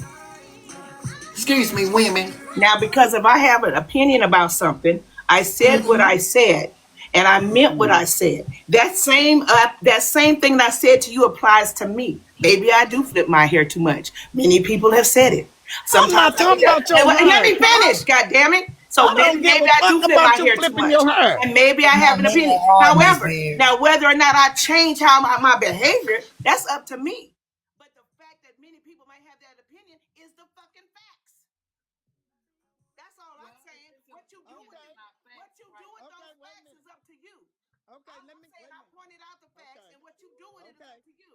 Excuse me, women. Now, because if I have an opinion about something, I said what I said, and I meant what I said. That same thing that I said to you applies to me. Maybe I do flip my hair too much. Many people have said it. I'm Sometimes not I think talking that, about your and let hair, me Top. finish. God damn it! So I maybe don't give maybe a I fuck do flip my about you hair too flipping much, your hair. and maybe I It's have not an men opinion. at heart, Miss However, Perry. now whether or not I change how my behavior, that's up to me. But the fact that many people might have that opinion is the fucking facts. That's all I'm Well, if saying. it's What you do with Okay, opinions, not what facts, you do right? with okay, those wait a facts is minute. up to you. Okay, I'm saying wait a I minute. pointed out the facts, Okay, and what you do with it is okay, up to you.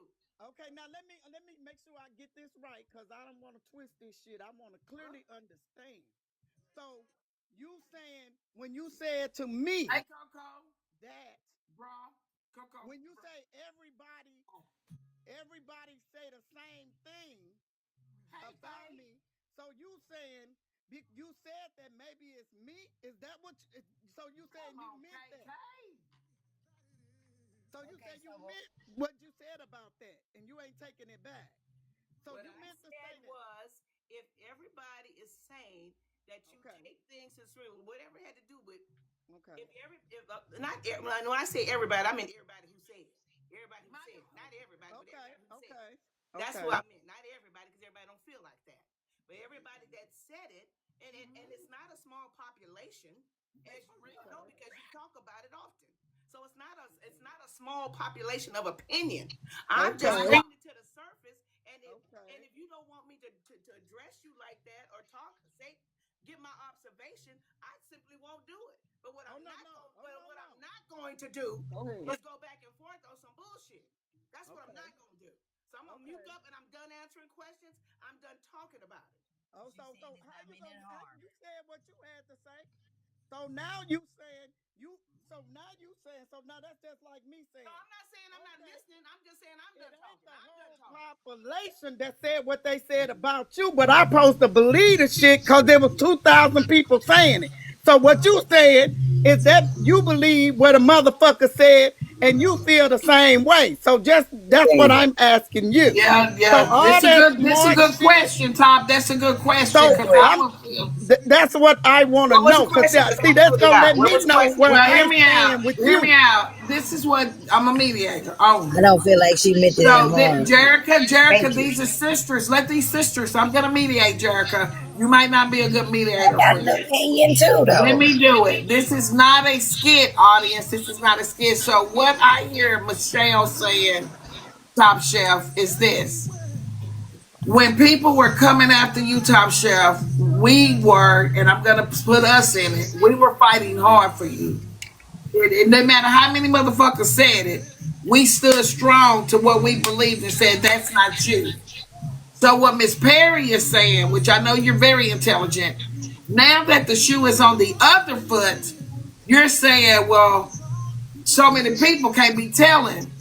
okay. Now let me make sure I get this right, cause I don't want to twist this shit. I want to Huh? clearly understand. So you saying when you said to me Hey, Coco, that bra, Coco. when you say everybody say the same thing Hey, about Faye. me. So you saying you said that maybe it's me? Is that what? So you saying Come you on, meant KK. that? So you Okay, said you so meant what you said about that, and you ain't taking it back. So What you I meant to say said that. was, if everybody is saying that you Okay. take things as real, whatever it had to do with, Okay. if not when I say everybody, I mean everybody who said it, everybody who My said it, God. not everybody, but Okay. everybody who said it. Okay. That's Okay. what I meant, not everybody, because everybody don't feel like that, but everybody that said it, and it's not a small population, It's as for you well real. know, because you talk about it often. So it's not a small population of opinion. I'm just My Okay. God. bringing it to the surface, and Okay. if you don't want me to address you like that or give my observation, I simply won't do it. But what Oh I'm no not no. going Oh no what no. I'm not going to do Go ahead. is go back and forth on some bullshit. That's what I'm Okay. not going to do. So I'm gonna mute Okay. up, and I'm done answering questions. I'm done talking about it. Oh, she's saying it's how not you men gonna? at heart. You said what you had to say. So now you saying you. So now you saying. So now that's just like me No, saying. I'm not saying I'm not Okay. listening. I'm just saying I'm It done ain't talking. the I'm done whole talking. population that said what they said about you, but I supposed to believe the shit because there was 2,000 people saying it. So what you said is that you believe what a motherfucker said and you feel the same way. So just that's what Okay, I'm asking you. Yeah, So yeah. all that This a smart good shit. question, Top. That's a good question So good because I question. I'm would feel. that's what I want to What was the know because question? Because see I that's pulled it gonna out. let What me was the know question? where Well, hear I me out. stand with Hear me you. out. This is what I'm a mediator I only. don't feel like she meant it at So, heart. Jerica, Thank you. these are sisters. Let these sisters. I'm gonna mediate, Jerica. You might not be a good I mediator, got friend. an opinion too, Let though. me do it. This is not a skit, audience. This is not a skit. So, what I hear Michelle saying, Top Chef, is this: when people were coming after you, Top Chef, we were, and I'm gonna put us in it. We were fighting hard for you. It no matter how many motherfuckers said it, we stood strong to what we believed and said that's not you. So what Miss Perry is saying, which I know you're very intelligent, now that the shoe is on the other foot, you're saying, well, so many people can't be telling.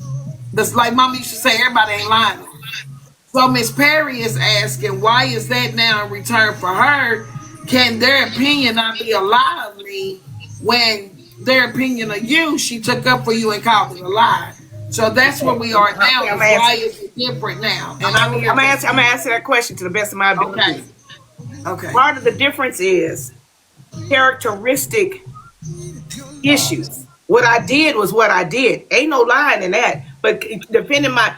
That's like Mama used to say, everybody ain't lying. So Miss Perry is asking, why is that now in return for her? Can their opinion not be a lie of me when their opinion of you she took up for you and called it a lie? So that's where Okay, we are now. Okay, I'm Is gonna why answer. is it different now? I'm And I'm gonna, here I'm gonna just answer. I'm gonna answer that question to the best of my okay, ability. okay. Part of the difference is characteristic issues. What I did was what I did. Ain't no lying in that. But depending my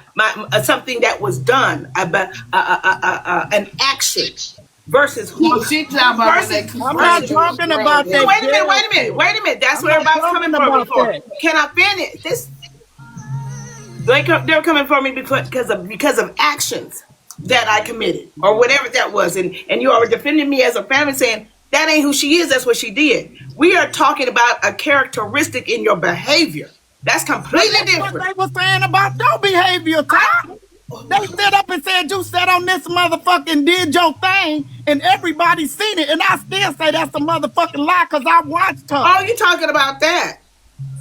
something that was done, an action versus No, she talking about when they I'm not confronted versus you on the talking road. about no, that wait a minute, jail wait a minute, shit. wait a minute. That's I'm where not everybody's coming talking for me about for. that. Can I finish this? They're coming for me because of actions that I committed or whatever that was, and you are defending me as a family, saying that ain't who she is. That's what she did. We are talking about a characteristic in your behavior. That's But completely that's what different. they were saying about your behavior, Ty. They stood up and said you sat on this motherfucking did your thing, and everybody seen it. And I still say that's a motherfucking lie because I watched her. Oh, you talking about that?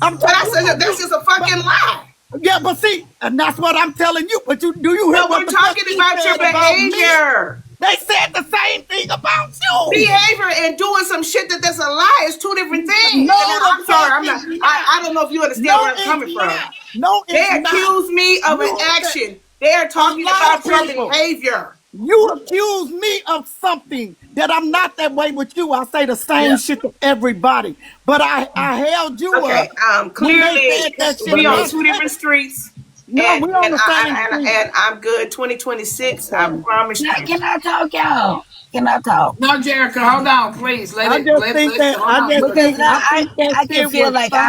I'm But I talking said you, that's just a but fucking lie. yeah, but see, and that's what I'm telling you. But you do you hear But what we're the fuck talking she about your said about me? behavior. They said the same thing about you. Behavior and doing some shit that's a lie is two different things. And No, the I'm sorry, fuck I'm not. is not. I don't know if you understand No, where I'm it's coming from. not. No, They it's not. accuse me of an You, action. They are a talking lot of about your people. behavior. You accuse me of something that I'm not that way with you. I say the same Yeah. shit to everybody. But I held you Okay. up when they said Clearly, that shit we on about two different me. streets, No, we on the same street. and I'm good. 2026. I Okay. promise Can I, you. can I talk, y'all? Can I talk? No, Jericho, hold on, please. Let I it. just Let think let. that Hold on. Because I think that I can shit feel was like fine.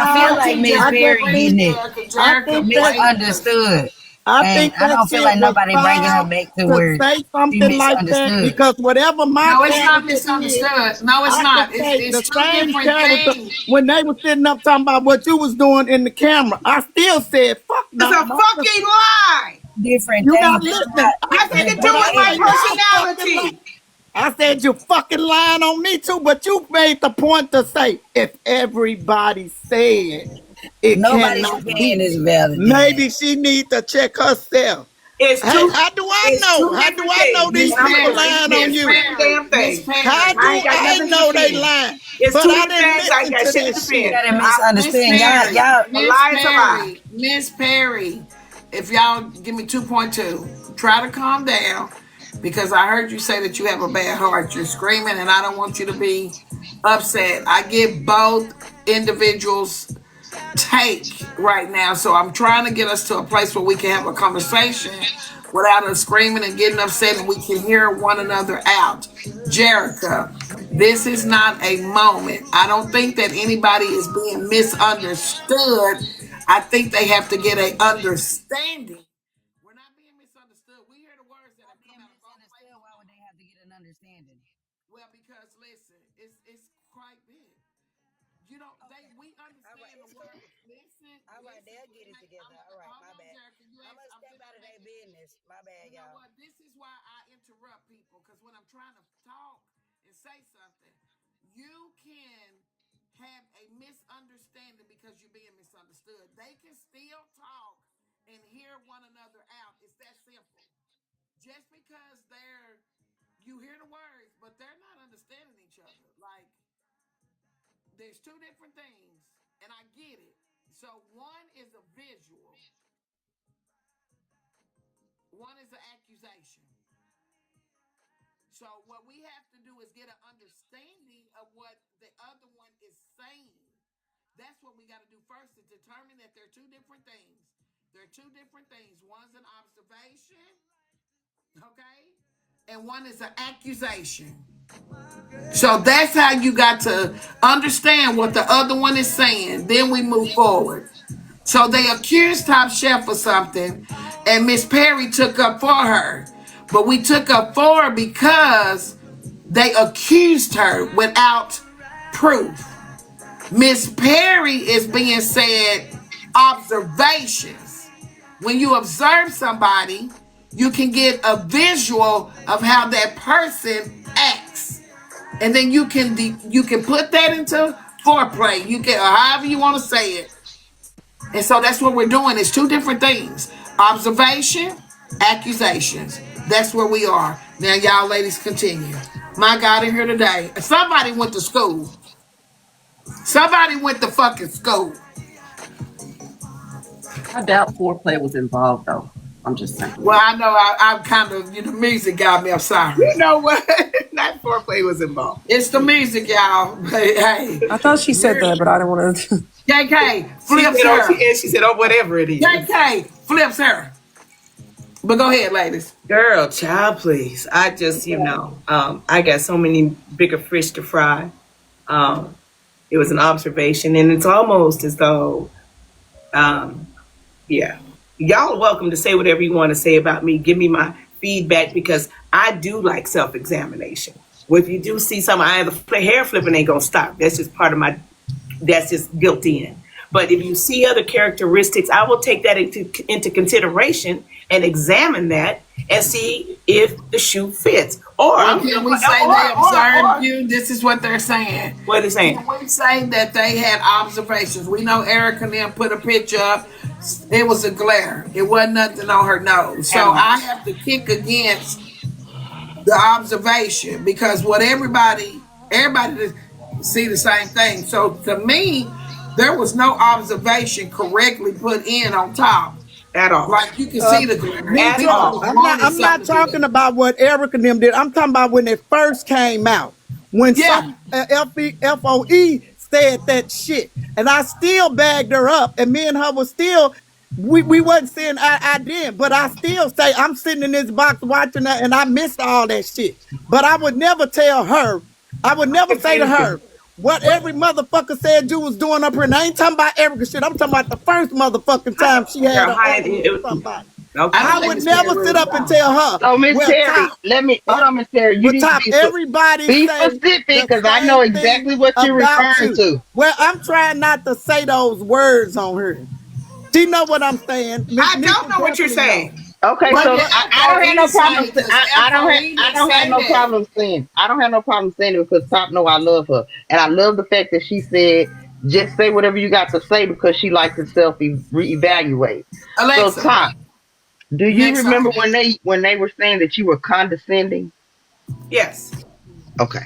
Miss I just Perry Please, think getting it Jericho. I Jericho, think that please. misunderstood, I and think I that don't feel shit like was nobody bringing her foul back to to where say she something like that misunderstood. because whatever my No, it's not character is, misunderstood. No, it's I could not. say It's the two same different character things. when they were sitting up talking about what you was doing in the camera. I still said, fuck It's not a my fucking lie. Different you things. not That's listening. not I Nothing said, to the do but I with my say behavior. y'all fucking lie. personality. I said you fucking lying on me too, but you made the point to say if everybody said it Nobody's cannot opinion be. is valid. Then Maybe she need to check herself. It's Hey, two. how do I It's know? two How do different I know things, these Miss and I'm gonna people Perry, explain lying the on Miss you? same Perry, damn Miss thing. How Perry, I do ain't got I nothing to know they defend. lying? It's But two I different didn't things. I ain't listen got to shit to that you shit. defend. gotta Miss misunderstand. Perry, A Miss lie is a lie. Perry, Miss Perry. If y'all give me 2.2, try to calm down because I heard you say that you have a bad heart. You're screaming, and I don't want you to be upset. I give both individuals take right now. So I'm trying to get us to a place where we can have a conversation without us screaming and getting upset and we can hear one another out. Jerica, this is not a moment. I don't think that anybody is being misunderstood. I think they have to get a understanding. We're not being misunderstood. We hear the words that have come Being out of both misunderstood, places. why would they have to get an understanding? Well, because listen, it's quite big. You know, Okay. we All right. understand the It's word. cool. Listen, All right. listen. They'll get it together. All right. Hold My on, bad. Jerica. You I'm asked. gonna I'm step finna out of make their it. business. My bad, You know y'all. what? This is why I interrupt people because when I'm trying to talk and say something, you can have a misunderstanding because you're being misunderstood. They can still talk and hear one another out. It's that simple. Just because you hear the words, but they're not understanding each other. Like there's two different things, and I get it. So one is a visual, one is an accusation. So what we have to do is get an understanding of what the other one is saying. That's what we got to do first to determine that they're two different things. They're two different things. One's an observation, okay? And one is an accusation. So that's how you got to understand what the other one is saying. Then we move forward. So they accused Top Chef of something, and Miss Perry took up for her. But we took up for her because they accused her without proof. Miss Perry is being said observations. When you observe somebody, you can get a visual of how that person acts, and then you can put that into foreplay. You can, or however you want to say it. And so that's what we're doing. It's two different things: observation, accusations. That's where we are now. Y'all, ladies, continue. My God, in here today, somebody went to school. Somebody went to fucking school. I doubt foreplay was involved, though. I'm just saying. Well, I know I'm kind of, music got me. I'm sorry. You know what? Not foreplay was involved. It's the music, y'all. Hey, I thought she said that, but I didn't want to. KK She flips said, "Oh, her. she said, oh, whatever it is." KK flips her. But go ahead, ladies. Girl, child, please. I just, I got so many bigger fish to fry. Um, it was an observation, and it's almost as though, um, yeah, y'all are welcome to say whatever you want to say about me. Give me my feedback because I do like self examination. Well, if you do see something, hair flipping ain't gonna stop. That's just part of my. That's just built in. But if you see other characteristics, I will take that into consideration and examine that and see if the shoe fits. Or Well, I'm can gonna, we say they observed or you? This is what they're saying. what are they saying? Can we say that they had observations? We know Erica and them put a picture up. It was a glare. It wasn't nothing on her nose. At So all. I have to kick against the observation because what everybody see the same thing. So to me, there was no observation correctly put in on top. At all. Like you can see the glare, and At people Netra, was all. wanting I'm not something to talking do. about what Eric and them did. I'm talking about when it first came out. When Yeah, some FOE said that shit. And I still bagged her up. And me and her was still, we wasn't saying I did, but I still say I'm sitting in this box watching that and I missed all that shit. But I would never tell her, I would never say to Confused you. her, what every motherfucker said you was doing up here. And I ain't talking about Erica shit. I'm talking about the first motherfucking time she had Girl, an honey, argument with somebody. I okay. don't I think would it's being never sit rude up at and all. tell her, So Miss well, Terry, top, let me eh, hold on, Miss Terry. You well, need to top, everybody be say specific the because I know same thing exactly what you're about referring you. to. Well, I'm trying not to say those words on her. She know what I'm saying. Miss I don't Nitra know what you're definitely know. saying. Okay, What But so did what I don't have no FOE problem. say? Because FOE I didn't don't have say no that. problem saying. I don't have no problem saying it because Top know I love her, and I love the fact that she said just say whatever you got to say because she likes to self reevaluate. So Alexa, Top, do you next remember song. when they were saying that you were condescending? Yes. Okay.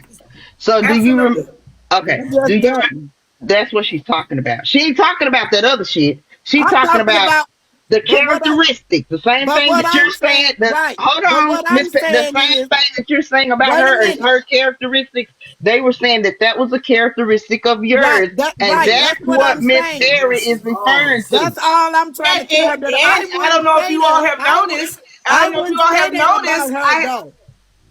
So do you Absolutely. okay? you Do just you? don't. That's what she's talking about. She ain't talking about that other shit. She I'm talking talking about about, the but what I, characteristics. The same but thing what that you're I'm saying, saying. The right. hold But on, what I'm Miss. The saying same is, thing that you're saying about wait a her is minute. her characteristics. They were saying that that was a characteristic of Right. yours, That and right. that's That's what what I'm Miss saying. Terry This is is referring ours. to. That's all I'm trying And, to tell her. That I I don't wouldn't know if say you all that. have noticed. I I don't know if you wouldn't all say have that about noticed. her though.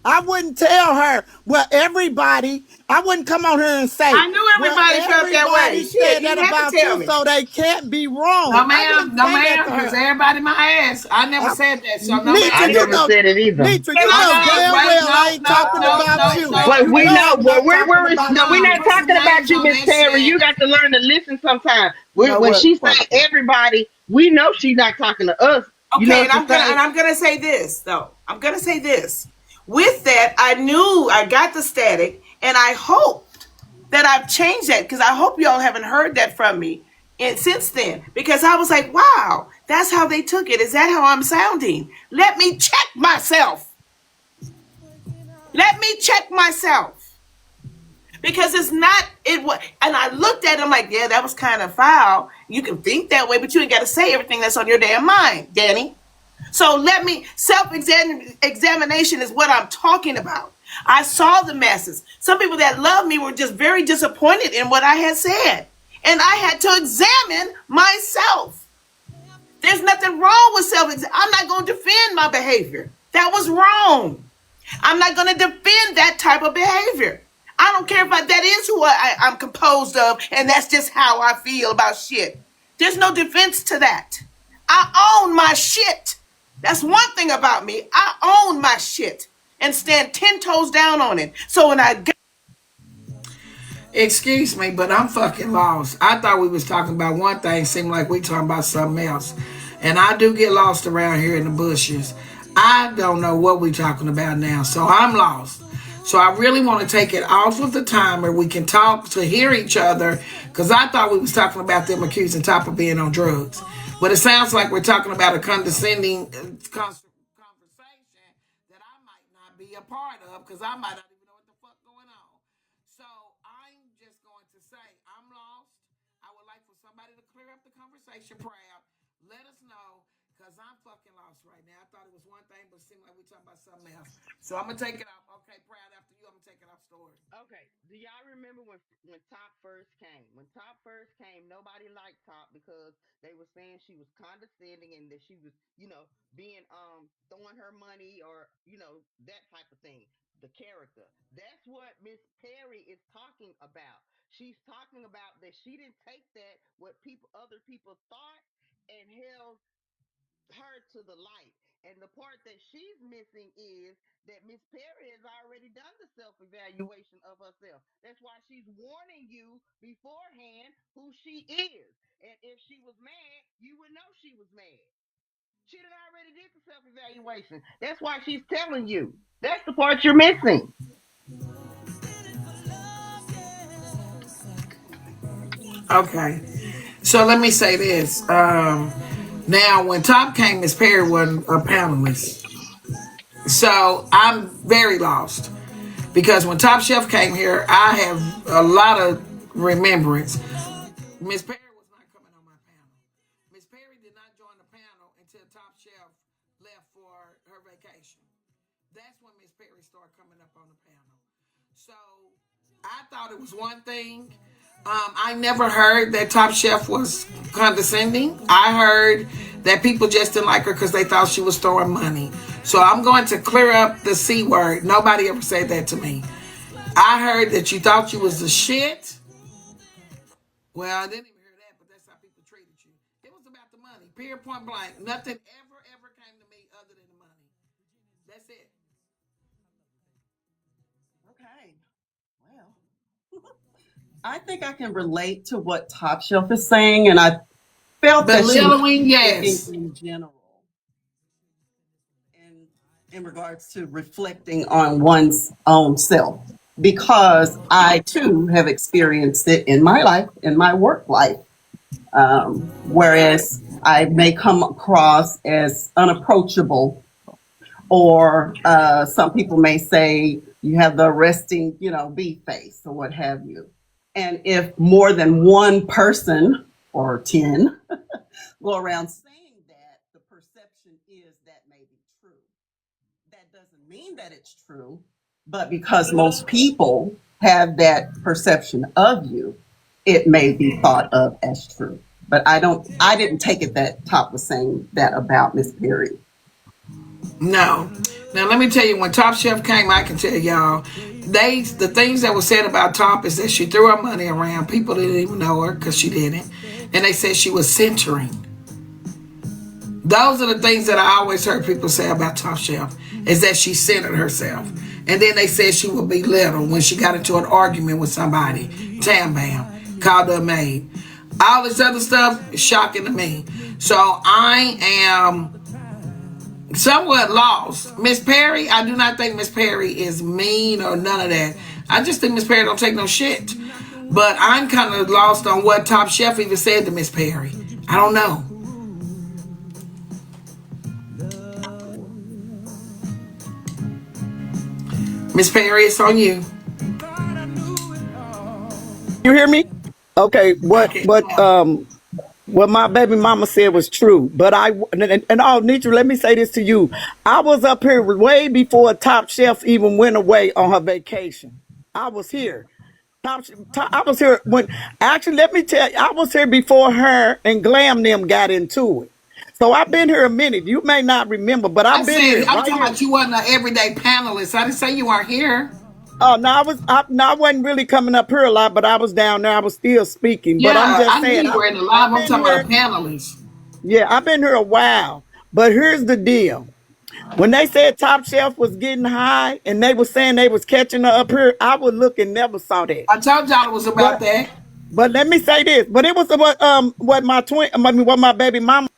I wouldn't tell her. Well, everybody. I wouldn't come on here and say, I knew well, everybody felt that way. everybody Shit, said you that didn't have to about tell you, me. so they can't be wrong. No, I ma'am. wouldn't No, say that ma'am. to Because her. everybody my ass. I never I, said that. So, no, I Nitra, ma'am. you never know, said it either. Nitra, Can you I know finish? damn Wait, well I no, ain't no, talking no, about no, you. no. But You we know know, I'm but not talking about no, we're you. not Put some talking about names you, on Miss that Terry. shit. You got to learn to listen sometimes. Know When what? she Fuck say it. everybody, we know she's not talking to us. You know Okay, what to say? and I'm gonna say this though. I'm gonna say this. With that, I knew I got the static, and I hoped that I've changed that because I hope y'all haven't heard that from me and since then because I was like, wow, that's how they took it. Is that how I'm sounding? Let me check myself. Let me check myself because it's not it was. And I looked at him like, yeah, that was kind of foul. You can think that way, but you ain't got to say everything that's on your damn mind, Danny. So let me self examination is what I'm talking about. I saw the masses. Some people that love me were just very disappointed in what I had said. And I had to examine myself. There's nothing wrong with self examination. I'm not going to defend my behavior. That was wrong. I'm not going to defend that type of behavior. I don't care if that is who I'm composed of, and that's just how I feel about shit. There's no defense to that. I own my shit. That's one thing about me. I own my shit and stand 10 toes down on it. So when I got Excuse me, but I'm fucking lost. I thought we was talking about one thing. Seemed like we talking about something else. And I do get lost around here in the bushes. I don't know what we talking about now. So I'm lost. So I really want to take it off of the timer. We can talk to hear each other. Because I thought we was talking about them accusing Top of being on drugs. But it sounds like we're talking about a condescending conversation that I might not be a part of. Because I might not even know what the fuck going on. So I'm just going to say I'm lost. I would like for somebody to clear up the conversation, Proud. Let us know because I'm fucking lost right now. I thought it was one thing, but it seemed like we're talking about something else. So I'm gonna take it off. Okay, Proud. After you, I'm gonna take it off story. Okay. Do y'all remember when Top first came? When Top first came, nobody liked Top because they were saying she was condescending and that she was, being throwing her money or that type of thing. The character. That's what Miss Perry is talking about. She's talking about that she didn't take that what other people thought and held her to the light. And the part that she's missing is that Miss Perry has already done the self evaluation of herself. That's why she's warning you beforehand who she is. And if she was mad, you would know she was mad. She done already did the self evaluation. That's why she's telling you. That's the part you're missing. Okay. So let me say this. Now, when Top came, Miss Perry wasn't a panelist. So I'm very lost. Because when Top Chef came here, I have a lot of remembrance. Miss Perry was not coming on my panel. Miss Perry did not join the panel until Top Chef left for her vacation. That's when Miss Perry started coming up on the panel. So I thought it was one thing. I never heard that Top Chef was condescending. I heard that people just didn't like her because they thought she was throwing money. So I'm going to clear up the C word. Nobody ever said that to me. I heard that you thought you was the shit. Well, I didn't even hear that, but that's how people treated you. It was about the money. Period, point blank. Nothing ever came to me other than the money. That's it. Okay. Well, I think I can relate to what Top Shelf is saying, and I felt that she was Belittling, speaking yes. in general in regards to reflecting on one's own self. Because I too have experienced it in my life, in my work life. Whereas I may come across as unapproachable, or some people may say you have the resting, bee face or what have you. And if more than one person or 10 go around saying that, the perception is that may be true. That doesn't mean that it's true, but because most people have that perception of you, it may be thought of as true. But I didn't take it that Top was saying that about Miss Perry. No. Now let me tell you, when Top Chef came, I can tell y'all, the things that were said about Top is that she threw her money around. People didn't even know her because she didn't, and they said she was centering. Those are the things that I always heard people say about Top Chef, is that she centered herself. And then they said she would be little when she got into an argument with somebody. Tam Bam, called her a maid. All this other stuff is shocking to me. So I am somewhat lost. Miss Perry, I do not think Miss Perry is mean or none of that. I just think Miss Perry don't take no shit. But I'm kind of lost on what Top Chef even said to Miss Perry. I don't know. Miss Perry, it's on you. You hear me? Okay, I what can't what tell. um what my baby mama said was true. But oh, Netra, let me say this to you. I was up here way before Top Chef even went away on her vacation. I was here. I was here when actually let me tell you, I was here before her and Glam them got into it. So I've been here a minute. You may not remember, but I I've been said, here I'm right talking here. about you wasn't an everyday panelist. I didn't say you weren't here. Oh no, I wasn't really coming up here a lot, but I was down there. I was still speaking. But I'm Yeah, just I knew saying, you were in the live. I've I'm been talking about a here. panelist. Yeah, I've been here a while. But here's the deal. When they said Top Shelf was getting high and they were saying they was catching her up here, I would look and never saw that. I told y'all it was about But that. but let me say this. But it was what my twin, I mean, what my baby mama.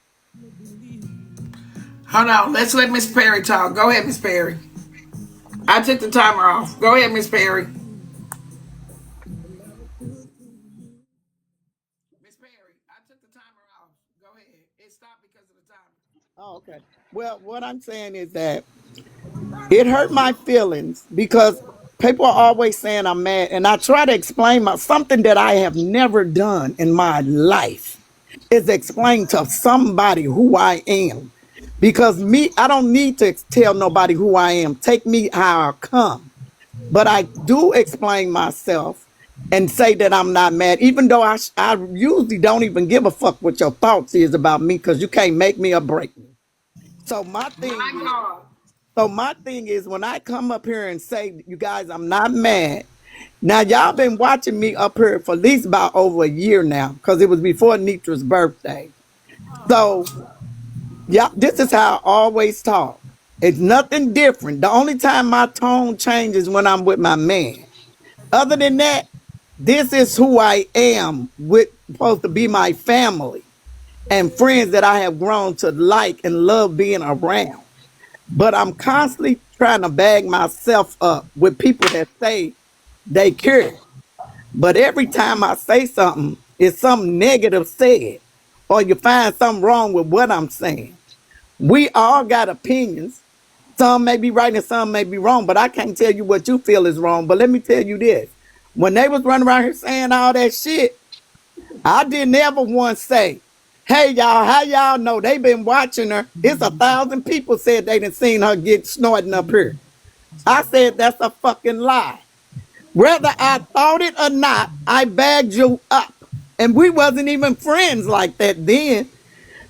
Hold on. Let's let Miss Perry talk. Go ahead, Miss Perry. I took the timer off. Go ahead, Miss Perry. Miss Perry, I took the timer off. Go ahead. It stopped because of the timer. Oh, okay. Well, what I'm saying is that it hurt my feelings because people are always saying I'm mad, and I try to explain something that I have never done in my life is explain to somebody who I am. Because I don't need to tell nobody who I am. Take me how I come. But I do explain myself and say that I'm not mad, even though I usually don't even give a fuck what your thoughts is about me because you can't make me or break me. So my thing My is, God. when I come up here and say, you guys, I'm not mad. Now y'all been watching me up here for at least about over a year now, because it was before Netra's birthday. So Yeah, this is how I always talk. It's nothing different. The only time my tone changes when I'm with my man. Other than that, this is who I am with supposed to be my family and friends that I have grown to like and love being around. But I'm constantly trying to bag myself up with people that say they care. But every time I say something, it's something negative said, or you find something wrong with what I'm saying. We all got opinions. Some may be right and some may be wrong, but I can't tell you what you feel is wrong. But let me tell you this. When they was running around here saying all that shit, I didn't ever once say, hey y'all, how y'all know they been watching her? It's 1,000 people said they done seen her get snorting up here. I said that's a fucking lie. Whether I thought it or not, I bagged you up. And we wasn't even friends like that then.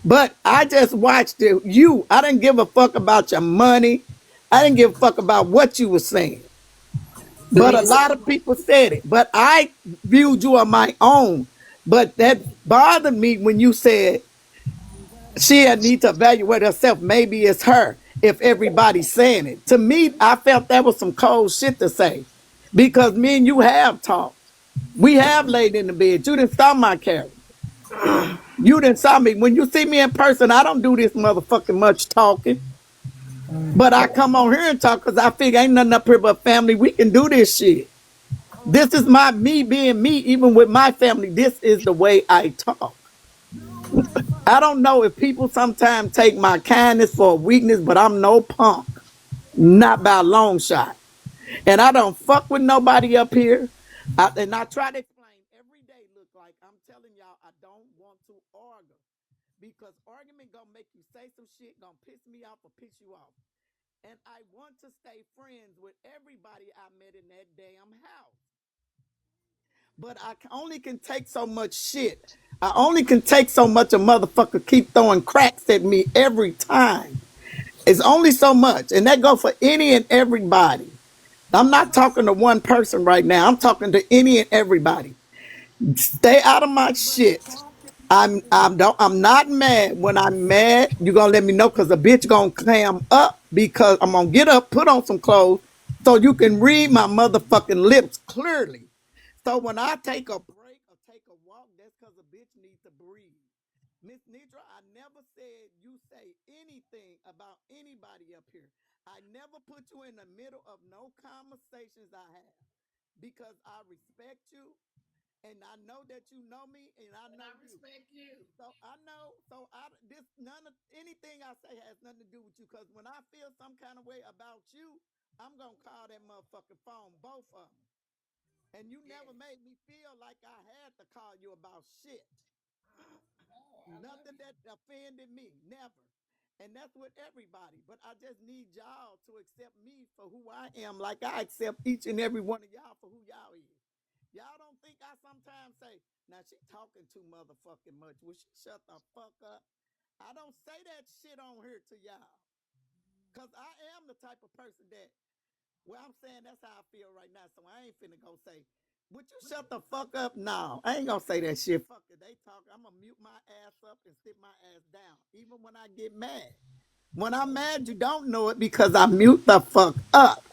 But I just watched it. You. I didn't give a fuck about your money. I didn't give a fuck about what you were saying. The But a reason, lot of people said it. But I viewed you on my own. But that bothered me when you said she had need to evaluate herself. Maybe it's her if everybody's saying it. To me, I felt that was some cold shit to say. Because me and you have talked. We have laid in the bed. You didn't saw my character. You didn't saw me. When you see me in person, I don't do this motherfucking much talking. But I come on here and talk because I figure ain't nothing up here but family. We can do this shit. This is my me being me, even with my family. This is the way I talk. I don't know if people sometimes take my kindness for a weakness, but I'm no punk. Not by a long shot. And I don't fuck with nobody up here. And I try to explain every day, look like I'm telling y'all I don't want to argue. Because argument gonna make you say some shit, gonna piss me off or piss you off. And I want to stay friends with everybody I met in that damn house. But I only can take so much shit. I only can take so much a motherfucker keep throwing cracks at me every time. It's only so much. And that go for any and everybody. I'm not talking to one person right now. I'm talking to any and everybody. Stay out of my shit. I'm not mad. When I'm mad, you gonna let me know because the bitch gonna clam up because I'm gonna get up, put on some clothes so you can read my motherfucking lips clearly. So when I take a break or take a walk, that's because a bitch needs to breathe. Miss Netra, I never said you say anything about anybody up here. I never put you in the middle of no conversations I have because I respect you and I know that you know me and I And know I you. respect you. So I know, so I this none of anything I say has nothing to do with you. Cause when I feel some kind of way about you, I'm gonna call that motherfucking phone, both of them. And you never Yes. made me feel like I had to call you about shit. No, I love Nothing you. that offended me, never. And that's with everybody. But I just need y'all to accept me for who I am, like I accept each and every one of y'all for who y'all is. Y'all don't think I sometimes say, now she talking too motherfucking much. Will she shut the fuck up? I don't say that shit on here to y'all. Cause I am the type of person that, well, I'm saying that's how I feel right now. So I ain't finna go say, would you shut the fuck up? No, I ain't gonna say that shit. Fuck it. They talk. I'm gonna mute my ass up and sit my ass down, even when I get mad. When I'm mad, you don't know it because I mute the fuck up.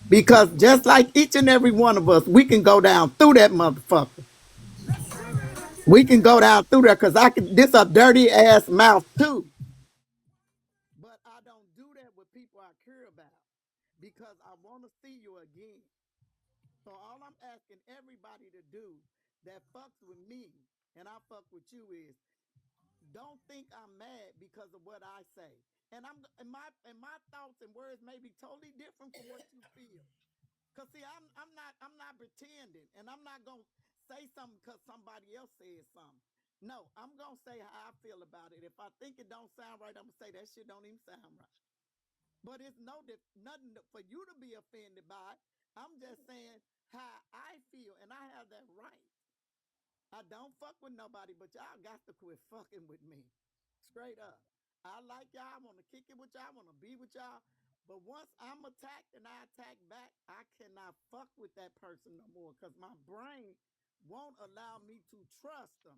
Because just like each and every one of us, we can go down through that motherfucker. We can go down through there because I can. This a dirty ass mouth too. But I don't do that with people I care about because I want to see you again. So all I'm asking everybody to do that fucks with me and I fuck with you is don't think I'm mad because of what I say. And my thoughts and words may be totally different from what you feel. Cause see, I'm not pretending, and I'm not gonna say something because somebody else said something. No, I'm gonna say how I feel about it. If I think it don't sound right, I'm gonna say that shit don't even sound right. But it's nothing for you to be offended by. I'm just saying how I feel, and I have that right. I don't fuck with nobody, but y'all got to quit fucking with me. Straight up. I like y'all. I want to kick it with y'all. I want to be with y'all. But once I'm attacked and I attack back, I cannot fuck with that person no more because my brain won't allow me to trust them.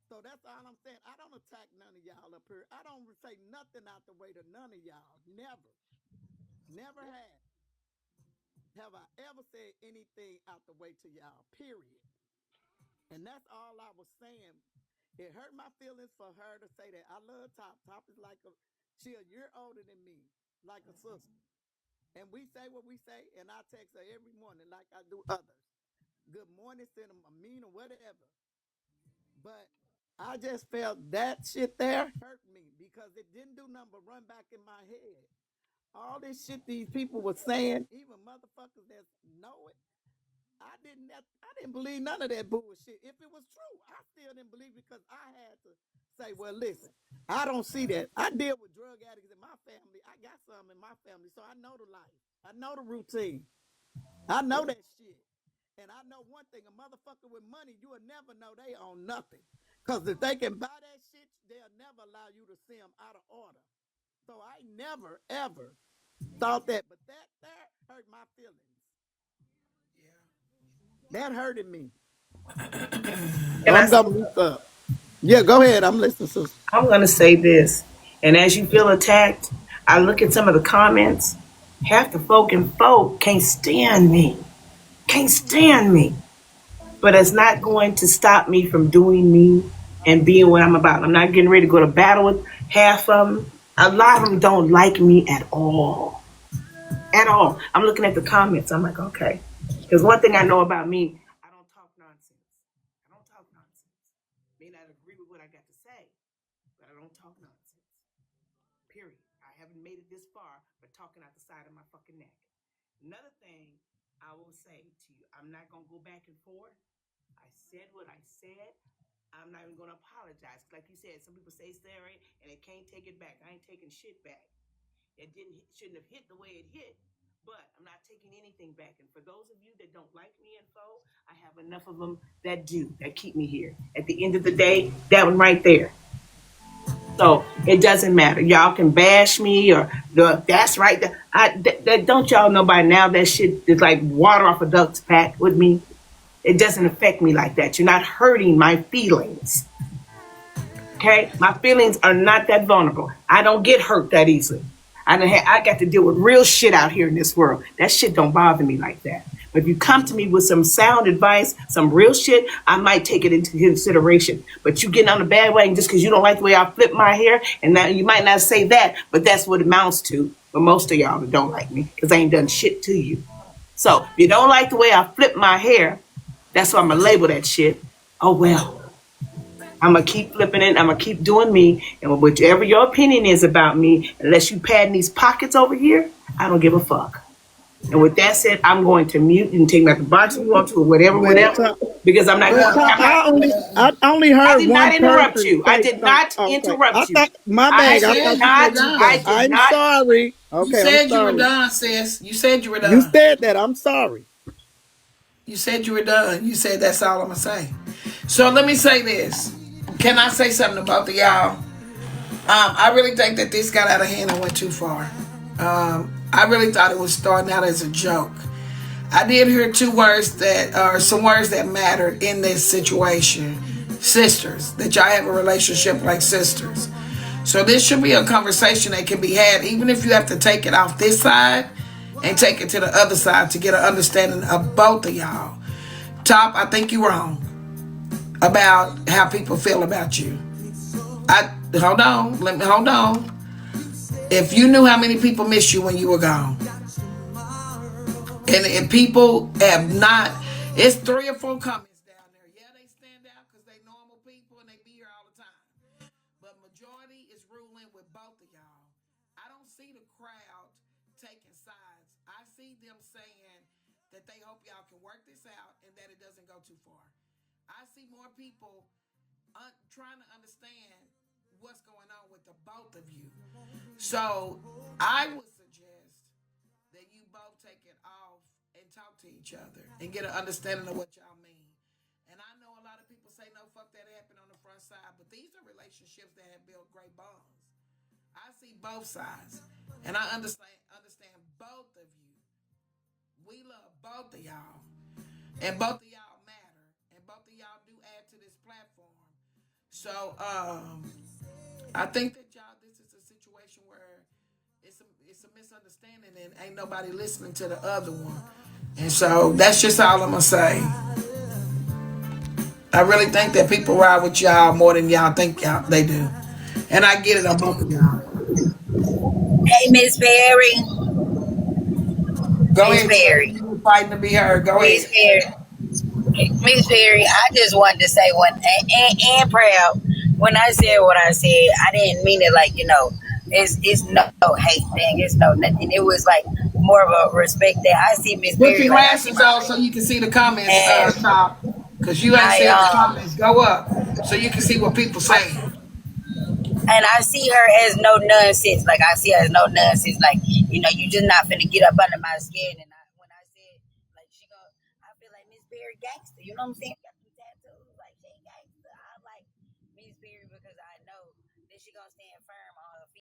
So that's all I'm saying. I don't attack none of y'all up here. I don't say nothing out the way to none of y'all. Never. Never have I ever said anything out the way to y'all. Period. And that's all I was saying. It hurt my feelings for her to say that. I love Top. Top is like she a year older than me, like a sister. And we say what we say, and I text her every morning like I do others. Good morning, send them a mean or whatever. But I just felt that shit there hurt me because it didn't do nothing but run back in my head. All this shit these people were saying, even motherfuckers that know it, I didn't believe none of that bullshit. If it was true, I still didn't believe it because I had to say, well, listen, I don't see that. I deal with drug addicts in my family. I got some in my family, so I know the life. I know the routine. I know that shit. And I know one thing, a motherfucker with money, you will never know they own nothing. Because if they can buy that shit, they'll never allow you to see them out of order. So I never, ever thought that. But that there hurt my feelings. That hurted me. And I'm going to mute up. Yeah, go ahead. I'm listening, sister. I'm going to say this. And as you feel attacked, I look at some of the comments. Half the folk can't stand me. Can't stand me. But it's not going to stop me from doing me and being what I'm about. I'm not getting ready to go to battle with half of them. A lot of them don't like me at all. At all. I'm looking at the comments. I'm like, okay. Because one thing I know about me, I don't talk nonsense. I don't talk nonsense. May not agree with what I got to say, but I don't talk nonsense. Period. I haven't made it this far, but talking out the side of my fucking neck. Another thing I will say to you, I'm not going to go back and forth. I said what I said. I'm not even going to apologize. Like you said, some people say sorry and they can't take it back. I ain't taking shit back. It shouldn't have hit the way it hit, but I'm not taking anything back. And for those of you that don't like me and foe, I have enough of them that do, that keep me here. At the end of the day, that one right there. So it doesn't matter. Y'all can bash me or that's right. Don't y'all know by now that shit is like water off a duck's back with me. It doesn't affect me like that. You're not hurting my feelings. Okay, my feelings are not that vulnerable. I don't get hurt that easily. I got to deal with real shit out here in this world. That shit don't bother me like that. But if you come to me with some sound advice, some real shit, I might take it into consideration. But you getting on the bandwagon just because you don't like the way I flip my hair, and now you might not say that, but that's what it amounts to. But most of y'all that don't like me, because I ain't done shit to you. So if you don't like the way I flip my hair, that's why I'm gonna label that shit. Oh well. I'm gonna keep flipping it. I'm gonna keep doing me, and whichever your opinion is about me, unless you padding these pockets over here, I don't give a fuck. And with that said, I'm going to mute and take back the box if you want to, or whatever, Well, whatever, Top, because I'm not well, going. Well, Top, I'm not. I only I heard did not one interrupt person you. I say did something. not Okay. I interrupt you. thought, my you I bag, I did said thought you you were not. said you was done. I done. did I'm not. sorry. You Okay, I'm said you were sorry. done, sis. You said you were You done. said that. I'm sorry. You said you were done. You said that's all I'm gonna say. So let me say this. Can I say something about the y'all? I really think that this got out of hand and went too far. I really thought it was starting out as a joke. I did hear two words that are some words that mattered in this situation. Sisters, that y'all have a relationship like sisters. So this should be a conversation that can be had, even if you have to take it off this side and take it to the other side to get an understanding of both of y'all. Top, I think you're wrong about how people feel about you. I hold on, let me hold on. If you knew how many people missed you when you were gone, and people have not, it's 3 or 4 comments down there. Yeah, they stand out because they normal people and they be here all the time. But majority is ruling with both of y'all. I don't see the crowd taking sides. I see them saying that they hope y'all can work this out and that it doesn't go too far. I see more people trying to understand what's going on with the both of you. So I would suggest that you both take it off and talk to each other and get an understanding of what y'all mean. And I know a lot of people say no, fuck that happened on the front side, but these are relationships that have built great bonds. I see both sides, and I understand both of you. We love both of y'all, and both of y'all matter, and both of y'all do add to this platform. So I think that y'all, this is a situation where it's a misunderstanding and ain't nobody listening to the other one. And so that's just all I'm gonna say. I really think that people ride with y'all more than y'all think y'all they do. And I get it on both of y'all. Hey, Miss Perry. Go Miss ahead, Terry. Perry. You were fighting to be heard. Go Miss ahead. Perry. Miss Perry, I just wanted to say one and proud. When I said what I said, I didn't mean it like, it's no hate thing. It's no nothing. It was like more of a respect that I see Miss Put Perry your like I see glasses my on so friend. you can see the comments, And Top. Because you ain't I said the comments. Go up so you can see what people saying. and I see her as no nonsense. Like I see her as no nonsense. Like you just not finna get up under my skin. And when I said like I feel like Miss Berry gangster. You know what I'm saying? Got some tattoos. Like she gangster. I like Miss Berry because I know that she gonna stand firm on her feet.